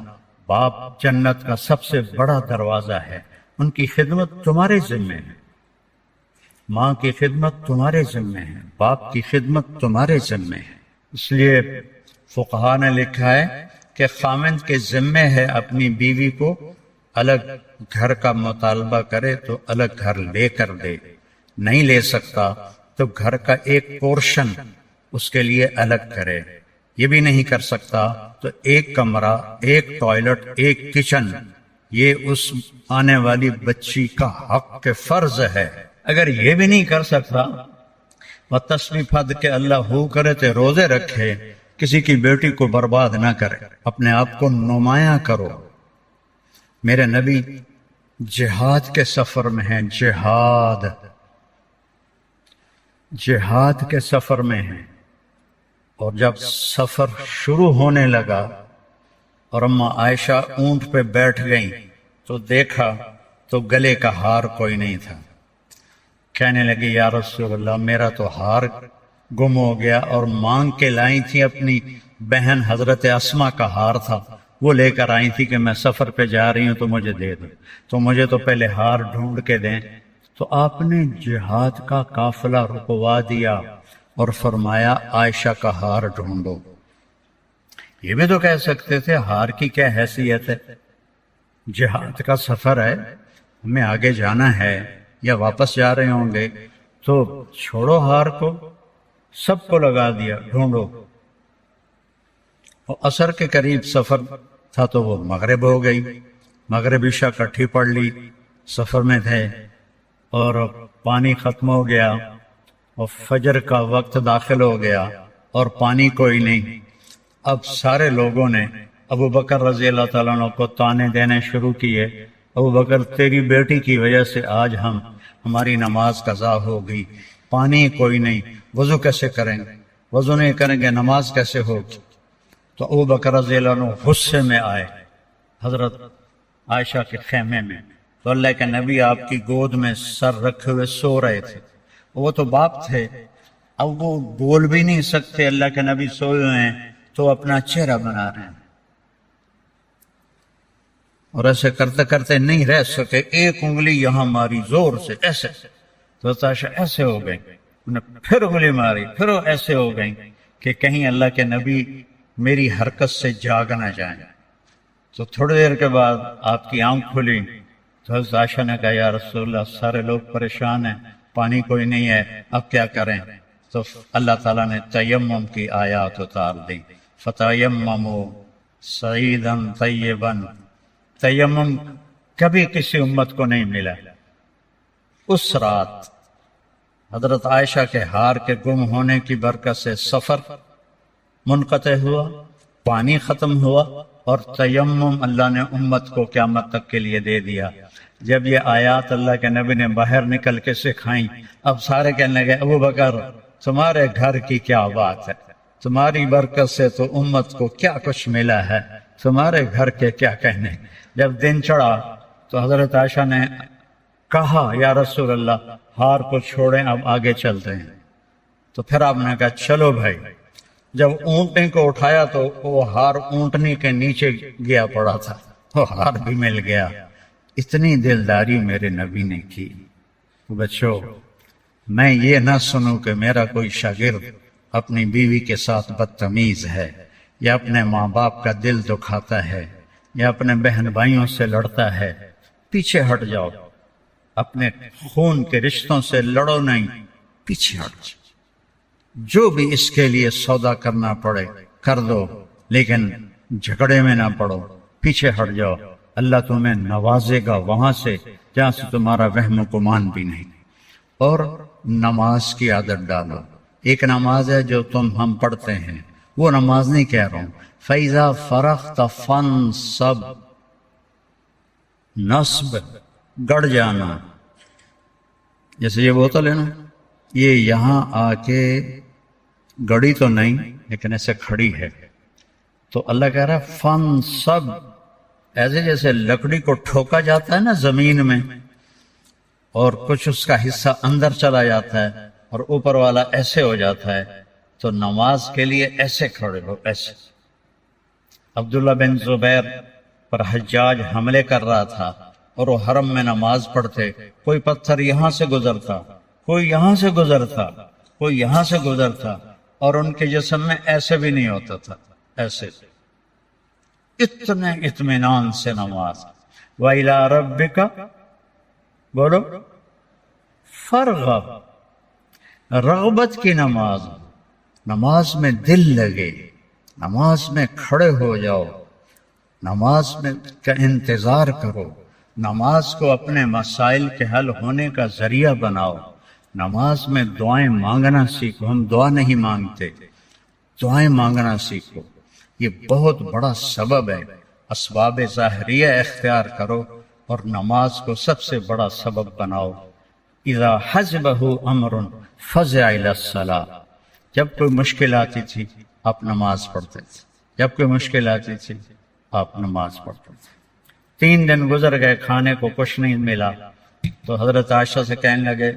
باپ جنت کا سب سے بڑا دروازہ ہے، ان کی خدمت تمہارے ذمہ ہے، ماں کی خدمت تمہارے ذمہ ہے، باپ کی خدمت تمہارے ذمہ ہے۔ اس لیے فقہا نے لکھا ہے کہ خاوند کے ذمہ ہے اپنی بیوی کو الگ گھر کا مطالبہ کرے تو الگ گھر لے کر دے، نہیں لے سکتا تو گھر کا ایک پورشن اس کے لیے الگ کرے، یہ بھی نہیں کر سکتا تو ایک کمرہ، ایک ٹوائلٹ، ایک کچن، یہ اس آنے والی بچی کا حق کے فرض ہے۔ اگر یہ بھی نہیں کر سکتا، تسبیح پھد کے اللہ ہو کرے تو روزے رکھے، کسی کی بیٹی کو برباد نہ کرے، اپنے آپ کو نمایاں کرو۔ میرے نبی جہاد کے سفر میں ہیں، جہاد کے سفر میں ہیں، اور جب سفر شروع ہونے لگا اور اما عائشہ اونٹ پہ بیٹھ گئیں تو دیکھا تو گلے کا ہار کوئی نہیں تھا۔ کہنے لگی یا رسول اللہ میرا تو ہار گم ہو گیا، اور مانگ کے لائی تھی اپنی بہن حضرت اسما کا ہار تھا، وہ لے کر آئی تھی کہ میں سفر پہ جا رہی ہوں تو مجھے دے دو، تو مجھے تو پہلے ہار ڈھونڈ کے دیں۔ تو آپ نے جہاد کا قافلہ رکوا دیا اور فرمایا عائشہ کا ہار ڈھونڈو۔ یہ بھی تو کہہ سکتے تھے ہار کی کیا حیثیت ہے، جہاد کا سفر ہے، ہمیں آگے جانا ہے یا واپس جا رہے ہوں گے، تو چھوڑو ہار کو، سب کو لگا دیا، ڈھونڈو۔ اور عصر کے قریب سفر تھا تو وہ مغرب ہو گئی، مغرب عشاء کٹھی پڑھ لی، سفر میں تھے اور پانی ختم ہو گیا اور فجر کا وقت داخل ہو گیا اور پانی کوئی نہیں۔ اب سارے لوگوں نے ابو بکر رضی اللہ تعالیٰ عنہ کو تانے دینے شروع کیے، ابو بکر تیری بیٹی کی وجہ سے آج ہماری نماز قضا ہو گئی، پانی کوئی نہیں، وضو کیسے کریں گے، وضو نہیں کریں گے نماز کیسے ہوگی؟ تو ابو بکر رضی اللہ عنہ غصے میں آئے حضرت عائشہ کے خیمے میں، تو اللہ کے نبی آپ کی گود میں سر رکھے ہوئے سو رہے تھے، وہ تو باپ تھے، اب وہ بول بھی نہیں سکتے، اللہ کے نبی سوئے ہوئے ہیں تو اپنا چہرہ بنا رہے ہیں، اور ایسے کرتے کرتے نہیں رہ سکے، ایک انگلی یہاں ماری زور سے ایسے، تو عائشہ ایسے ہو گئی، انہیں پھر انگلی ماری، پھر وہ ایسے ہو گئی کہ کہیں اللہ کے نبی میری حرکت سے جاگ نہ جائیں۔ تو تھوڑی دیر کے بعد آپ کی آنکھ کھلی تو حضرت عائشہ نے کہا یا رسول اللہ سارے لوگ پریشان ہیں، پانی کوئی نہیں ہے، اب کیا کریں؟ تو اللہ تعالیٰ نے تیمم کی آیات اتار دی، فتیمموا صعیدا طیبا، تیمم کبھی کسی امت کو نہیں ملا۔ اس رات حضرت عائشہ کے ہار کے گم ہونے کی برکت سے سفر منقطع ہوا، پانی ختم ہوا، اور تیمم اللہ نے امت کو قیامت تک کے لیے دے دیا۔ جب یہ آیات اللہ کے نبی نے باہر نکل کے سکھائیں، اب سارے کہنے لگے ابو بکر تمہارے گھر کی کیا بات ہے، تمہاری برکت سے تو امت کو کیا کچھ ملا ہے، تمہارے گھر کے کیا کہنے۔ جب دن چڑھا تو حضرت عائشہ نے کہا یا رسول اللہ ہار کو چھوڑیں، اب آگے چلتے ہیں۔ تو پھر آپ نے کہا چلو بھائی۔ جب اونٹنے کو اٹھایا تو وہ ہار اونٹنی کے نیچے گیا پڑا تھا، وہ ہار بھی مل گیا۔ اتنی دلداری میرے نبی نے کی۔ بچوں، میں یہ نہ سنوں کہ میرا کوئی شاگرد اپنی بیوی کے ساتھ بدتمیز ہے، یا اپنے ماں باپ کا دل دکھاتا ہے، یا اپنے بہن بھائیوں سے لڑتا ہے۔ پیچھے ہٹ جاؤ، اپنے خون کے رشتوں سے لڑو نہیں، پیچھے ہٹ جاؤ۔ جو بھی اس کے لیے سودا کرنا پڑے کر دو، لیکن جھگڑے میں نہ پڑو، پیچھے ہٹ جاؤ۔ اللہ تمہیں نوازے گا وہاں سے جہاں سے تمہارا وہم و گمان بھی نہیں۔ اور نماز کی عادت ڈالو۔ ایک نماز ہے جو ہم پڑھتے ہیں، وہ نماز نہیں کہہ رہا ہوں۔ فَإِذَا فَرَغْتَ فَانْصَبْ، نصب گڑ جانا، جیسے یہ بوتل ہے نا، یہ یہاں آ کے گڑی تو نہیں لیکن ایسے کھڑی ہے، تو اللہ کہہ رہا ہے فَانْصَبْ، ایسے جیسے لکڑی کو ٹھوکا جاتا ہے نا زمین میں، اور کچھ اس کا حصہ اندر چلا جاتا ہے اور اوپر والا ایسے ہو جاتا ہے، تو نماز کے لیے ایسے کھڑے ہو، ایسے۔ عبداللہ بن زبیر پر حجاج حملے کر رہا تھا اور وہ حرم میں نماز پڑھتے، کوئی پتھر یہاں سے گزرتا، کوئی یہاں سے گزرتا، کوئی یہاں سے گزرتا، اور ان کے جسم میں ایسے بھی نہیں ہوتا تھا، ایسے۔ اتنے اطمینان سے نماز۔ وَإِلَىٰ رَبِّكَ، بولو، فَارْغَب، رغبت کی نماز، نماز میں دل لگے، نماز میں کھڑے ہو جاؤ، نماز میں کا انتظار کرو، نماز کو اپنے مسائل کے حل ہونے کا ذریعہ بناؤ، نماز میں دعائیں مانگنا سیکھو۔ ہم دعا نہیں مانگتے، دعائیں مانگنا سیکھو، یہ بہت بڑا سبب ہے۔ اسباب ظاہریہ اختیار کرو اور نماز کو سب سے بڑا سبب بناؤ۔ اذا حزبہ امر فزع الی الصلاۃ، جب کوئی مشکل آتی تھی آپ نماز پڑھتے تھے، جب کوئی مشکل آتی تھی آپ نماز پڑھتے تھے۔ 3 دن گزر گئے، کھانے کو کچھ نہیں ملا، تو حضرت عائشہ سے کہنے لگے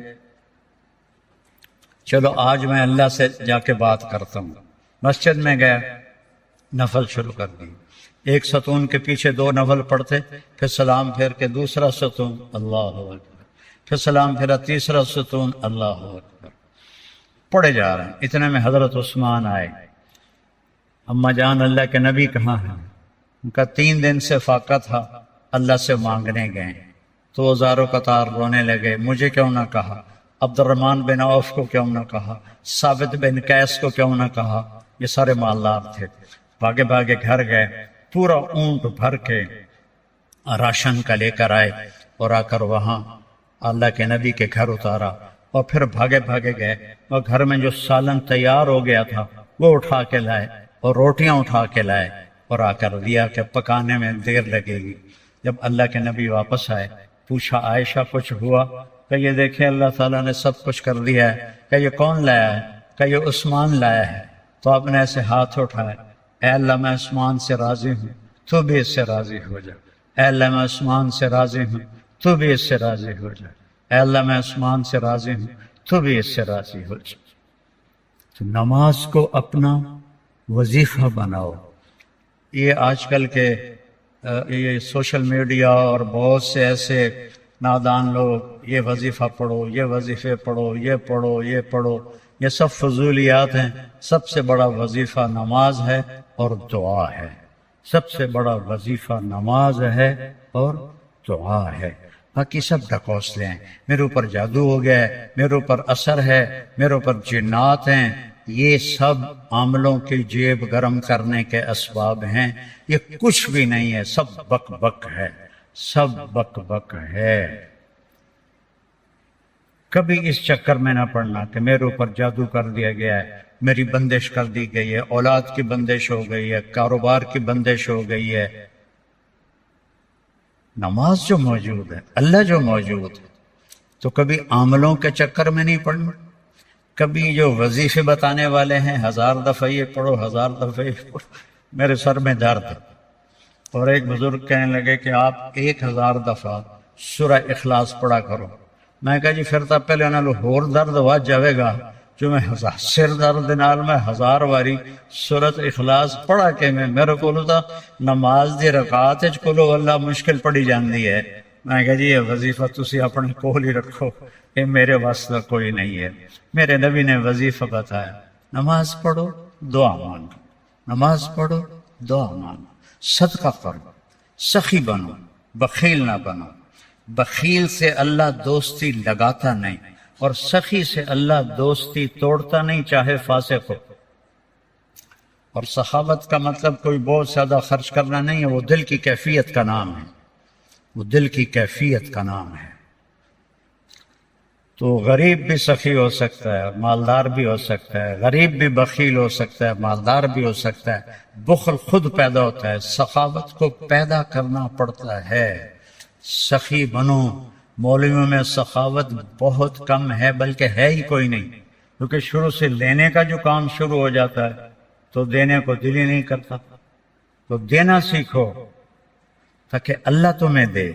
چلو آج میں اللہ سے جا کے بات کرتا ہوں۔ مسجد میں گیا، نفل شروع کر دی، ایک ستون کے پیچھے 2 نفل پڑھتے، پھر سلام پھیر کے دوسرا ستون، اللہ اکبر، پھر سلام پھیرا تیسرا ستون، اللہ اکبر، پڑھے جا رہے ہیں۔ اتنے میں حضرت عثمان آئے۔ اما جان اللہ کے نبی کہاں ہیں؟ ان کا 3 دن سے فاقہ تھا، اللہ سے مانگنے گئے، تو وہ زارو قطار رونے لگے، مجھے کیوں نہ کہا، عبد الرحمن بن عوف کو کیوں نہ کہا، ثابت بن قیس کو کیوں نہ کہا، یہ سارے مالدار تھے۔ بھاگے بھاگے گھر گئے، پورا اونٹ بھر کے راشن کا لے کر آئے، اور آ کر وہاں اللہ کے نبی کے گھر اتارا، اور پھر بھاگے بھاگے گئے اور گھر میں جو سالن تیار ہو گیا تھا وہ اٹھا کے لائے، اور روٹیاں اٹھا کے لائے، اور آ کر دیا کہ پکانے میں دیر لگے گی۔ جب اللہ کے نبی واپس آئے، پوچھا عائشہ کچھ ہوا؟ کہ یہ دیکھیں اللہ تعالیٰ نے سب کچھ کر دیا ہے۔ کہ یہ کون لایا ہے؟ کہ یہ عثمان لایا ہے۔ تو آپ نے ایسے ہاتھ اٹھائے، اے اللہ میں عثمان سے راضی ہوں، تو بھی اس سے راضی ہو جا۔ اے اللہ میں عثمان سے راضی ہوں، تو بھی اس سے راضی ہو جا۔ اے اللہ میں عثمان سے راضی ہوں، تو بھی اس سے راضی ہو جا۔ تو نماز کو اپنا وظیفہ بناؤ۔ یہ آج کل کے یہ سوشل میڈیا اور بہت سے ایسے نادان لوگ، یہ وظیفہ پڑھو، یہ وظیفے پڑھو، یہ پڑھو، یہ پڑھو، یہ سب فضولیات ہیں۔ سب سے بڑا وظیفہ نماز ہے اور دعا ہے۔ سب سے بڑا وظیفہ نماز ہے اور دعا ہے۔ باقی سب ڈکوسلے ہیں، میرے اوپر جادو ہو گیا ہے، میرے اوپر اثر ہے، میرے اوپر جنات ہیں، یہ سب عاملوں کی جیب گرم کرنے کے اسباب ہیں۔ یہ کچھ بھی نہیں ہے، سب بک بک ہے، سب بک بک ہے۔ کبھی اس چکر میں نہ پڑنا کہ میرے اوپر جادو کر دیا گیا ہے، میری بندش کر دی گئی ہے، اولاد کی بندش ہو گئی ہے، کاروبار کی بندش ہو گئی ہے۔ نماز جو موجود ہے، اللہ جو موجود ہے، تو کبھی عاملوں کے چکر میں نہیں پڑنا۔ کبھی جو وظیفے بتانے والے ہیں 1000 دفعہ یہ پڑھو، 1000 دفعہ یہ پڑھو، میرے سر میں درد ہے۔ اور ایک بزرگ کہنے لگے کہ آپ 1000 دفعہ سورہ اخلاص پڑھا کرو۔ میں کہا جی پھر تو پہلے انہوں نے ہور درد ہوا جاوے گا جو میں سر درد نال میں 1000 واری سورۃ اخلاص پڑھا کے میرے کو تو نماز دی رکعت وچ کولو اللہ مشکل پڑی جاندی ہے۔ میں کہا جی یہ وظیفہ تسی اپنے کول ہی رکھو، یہ میرے واسطہ کوئی نہیں ہے۔ میرے نبی نے وظیفہ بتایا، نماز پڑھو دعا مانگو، نماز پڑھو دعا مانگو، صدقہ کرو، سخی بنو، بخیل نہ بنو۔ بخیل سے اللہ دوستی لگاتا نہیں، اور سخی سے اللہ دوستی توڑتا نہیں، چاہے فاسق ہو۔ اور سخاوت کا مطلب کوئی بہت زیادہ خرچ کرنا نہیں ہے، وہ دل کی کیفیت کا نام ہے، وہ دل کی کیفیت کا نام ہے۔ تو غریب بھی سخی ہو سکتا ہے، مالدار بھی ہو سکتا ہے، غریب بھی بخیل ہو سکتا ہے، مالدار بھی ہو سکتا ہے۔ بخل خود پیدا ہوتا ہے، سخاوت کو پیدا کرنا پڑتا ہے۔ سخی بنو۔ مولویوں میں سخاوت بہت کم ہے، بلکہ ہے ہی کوئی نہیں، کیونکہ شروع سے لینے کا جو کام شروع ہو جاتا ہے تو دینے کو دل ہی نہیں کرتا۔ تو دینا سیکھو تاکہ اللہ تمہیں دے،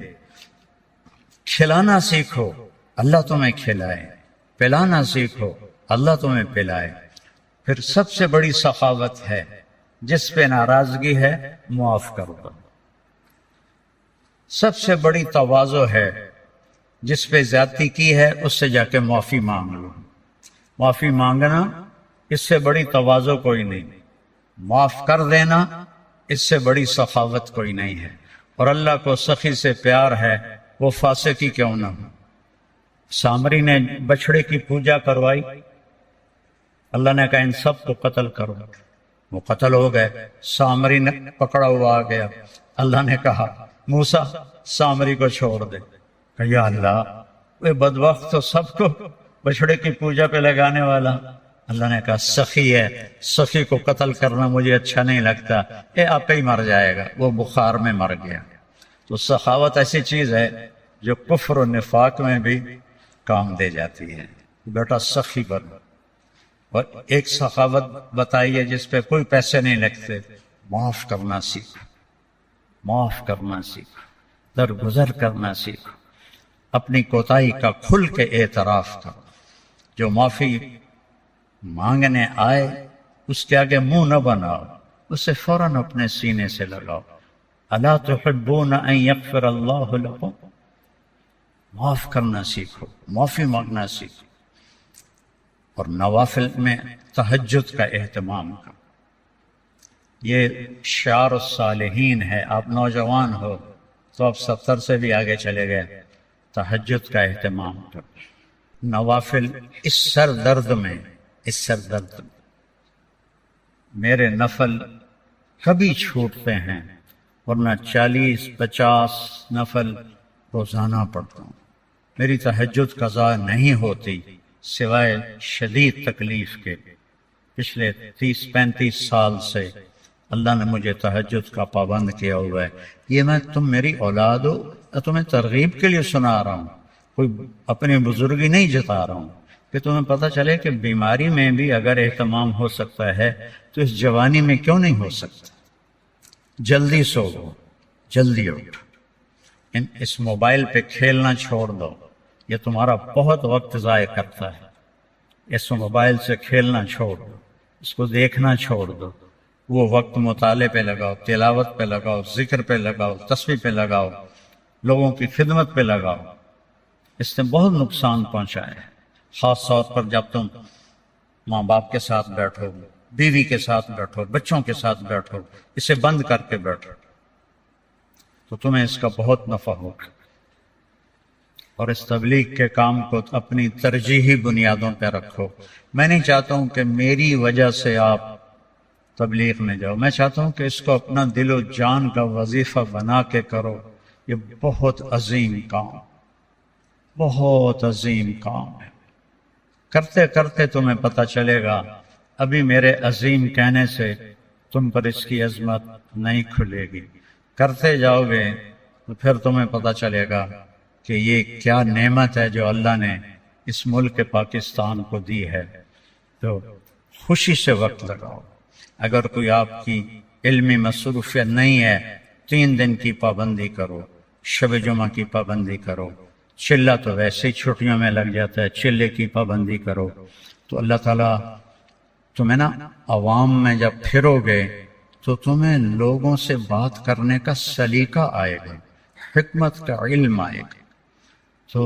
کھلانا سیکھو اللہ تمہیں کھلائے، پلانا سیکھو اللہ تمہیں پلائے۔ پھر سب سے بڑی سخاوت ہے، جس پہ ناراضگی ہے معاف کر دو۔ سب سے بڑی تواضع ہے، جس پہ زیادتی کی ہے اس سے جا کے معافی مانگ لو۔ معافی مانگنا اس سے بڑی تواضع کوئی نہیں، معاف کر دینا اس سے بڑی سخاوت کوئی نہیں ہے۔ اور اللہ کو سخی سے پیار ہے، وہ فاسق ہی کیوں نہ ہو۔ سامری نے بچڑے کی پوجا کروائی، اللہ نے کہا ان سب کو قتل کرو، وہ قتل ہو گئے۔ سامری نے پکڑا ہوا آ گیا، اللہ نے کہا موسیٰ سامری کو چھوڑ دے۔ کہ یا اللہ وہ بدبخت تو سب کو بچڑے کی پوجا پہ لگانے والا۔ اللہ نے کہا سخی ہے، سخی کو قتل کرنا مجھے اچھا نہیں لگتا، یہ آپ ہی مر جائے گا۔ وہ بخار میں مر گیا۔ تو سخاوت ایسی چیز ہے جو کفر و نفاق میں بھی کام دے جاتی ہے۔ بیٹا سخی بنو۔ اور ایک سخاوت بتائیے جس پہ کوئی پیسے نہیں لگتے، معاف کرنا سیکھو، معاف کرنا سیکھو، درگزر کرنا سیکھو، اپنی کوتاہی کا کھل کے اعتراف کرو۔ جو معافی مانگنے آئے اس کے آگے منہ نہ بناؤ، اسے فوراً اپنے سینے سے لگاؤ۔ الا تحبون ان یغفر اللہ لکم۔ معاف کرنا سیکھو، معافی مانگنا سیکھو۔ اور نوافل میں تہجد کا اہتمام کرو۔ یہ شعار الصالحین ہے۔ آپ نوجوان ہو تو آپ 70 سے بھی آگے چلے گئے۔ تہجد کا اہتمام کرو۔ نوافل اس سر درد میں، اس سر درد میں میرے نفل کبھی چھوٹتے ہیں، ورنہ 40-50 نفل روزانہ پڑھتا ہوں۔ میری تہجد قضا نہیں ہوتی سوائے شدید تکلیف کے۔ پچھلے 30-35 سال سے اللہ نے مجھے تہجد کا پابند کیا ہوا ہے۔ یہ میں تم میری اولاد ہو، تمہیں ترغیب کے لیے سنا رہا ہوں، کوئی اپنی بزرگی نہیں جتا رہا ہوں، کہ تمہیں پتہ چلے کہ بیماری میں بھی اگر اہتمام ہو سکتا ہے تو اس جوانی میں کیوں نہیں ہو سکتا۔ جلدی سو، جلدی اٹھ، اس موبائل پہ کھیلنا چھوڑ دو، یہ تمہارا بہت وقت ضائع کرتا ہے۔ اس موبائل سے کھیلنا چھوڑ دو، اس کو دیکھنا چھوڑ دو، وہ وقت مطالعے پہ لگاؤ، تلاوت پہ لگاؤ، ذکر پہ لگاؤ، تسبیح پہ لگاؤ، لوگوں کی خدمت پہ لگاؤ۔ اس نے بہت نقصان پہنچا ہے، خاص طور پر جب تم ماں باپ کے ساتھ بیٹھو، بیوی کے ساتھ بیٹھو، بچوں کے ساتھ بیٹھو، اسے بند کر کے بیٹھو تو تمہیں اس کا بہت نفع ہوگا۔ اور اس تبلیغ کے کام کو اپنی ترجیحی بنیادوں پہ رکھو۔ میں نہیں چاہتا ہوں کہ میری وجہ سے آپ تبلیغ میں جاؤ، میں چاہتا ہوں کہ اس کو اپنا دل و جان کا وظیفہ بنا کے کرو۔ یہ بہت عظیم کام، بہت عظیم کام ہے، کرتے کرتے تمہیں پتہ چلے گا۔ ابھی میرے عظیم کہنے سے تم پر اس کی عظمت نہیں کھلے گی، کرتے جاؤ گے تو پھر تمہیں پتہ چلے گا کہ یہ کیا نعمت ہے جو اللہ نے اس ملک پاکستان کو دی ہے۔ تو خوشی سے وقت لگاؤ۔ اگر کوئی آپ کی علمی مصروفیت نہیں ہے، 3 دن کی پابندی کرو، شب جمعہ کی پابندی کرو، چلہ تو ویسے ہی چھٹیوں میں لگ جاتا ہے، چلے کی پابندی کرو، تو اللہ تعالیٰ تمہیں نا عوام میں جب پھرو گے تو تمہیں لوگوں سے بات کرنے کا سلیقہ آئے گا، حکمت کا علم آئے گا۔ تو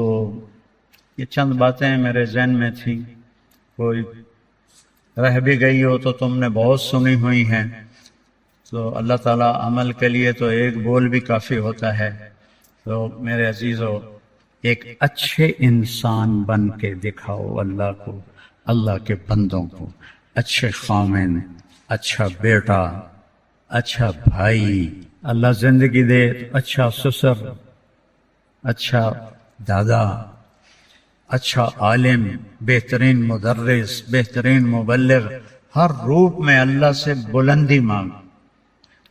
یہ چند باتیں میرے ذہن میں تھیں، کوئی رہ بھی گئی ہو تو تم نے بہت سنی ہوئی ہیں، تو اللہ تعالیٰ عمل کے لیے تو ایک بول بھی کافی ہوتا ہے۔ تو میرے عزیزو، ایک اچھے انسان بن کے دکھاؤ اللہ کو، اللہ کے بندوں کو، اچھے خامن، اچھا بیٹا، اچھا بھائی، اللہ زندگی دے تو اچھا سسر، اچھا دادا، اچھا عالم، بہترین مدرس، بہترین مبلغ، ہر روپ میں اللہ سے بلندی مانگ،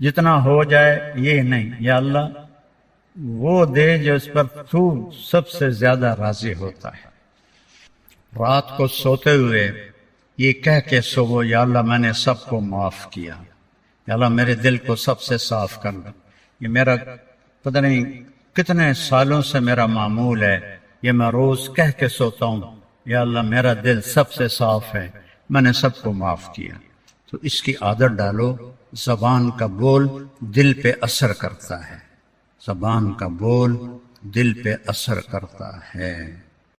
جتنا ہو جائے یہ نہیں، یا اللہ وہ دے جو اس پر تو سب سے زیادہ راضی ہوتا ہے۔ رات کو سوتے ہوئے یہ کہہ کے سو، یا اللہ میں نے سب کو معاف کیا، یا اللہ میرے دل کو سب سے صاف کر دو، یہ میرا پتہ نہیں کتنے سالوں سے میرا معمول ہے، یہ میں روز کہہ کے سوتا ہوں، یا اللہ میرا دل سب سے صاف ہے، میں نے سب کو معاف کیا۔ تو اس کی عادت ڈالو۔ زبان کا بول دل پہ اثر کرتا ہے، زبان کا بول دل پہ اثر کرتا ہے۔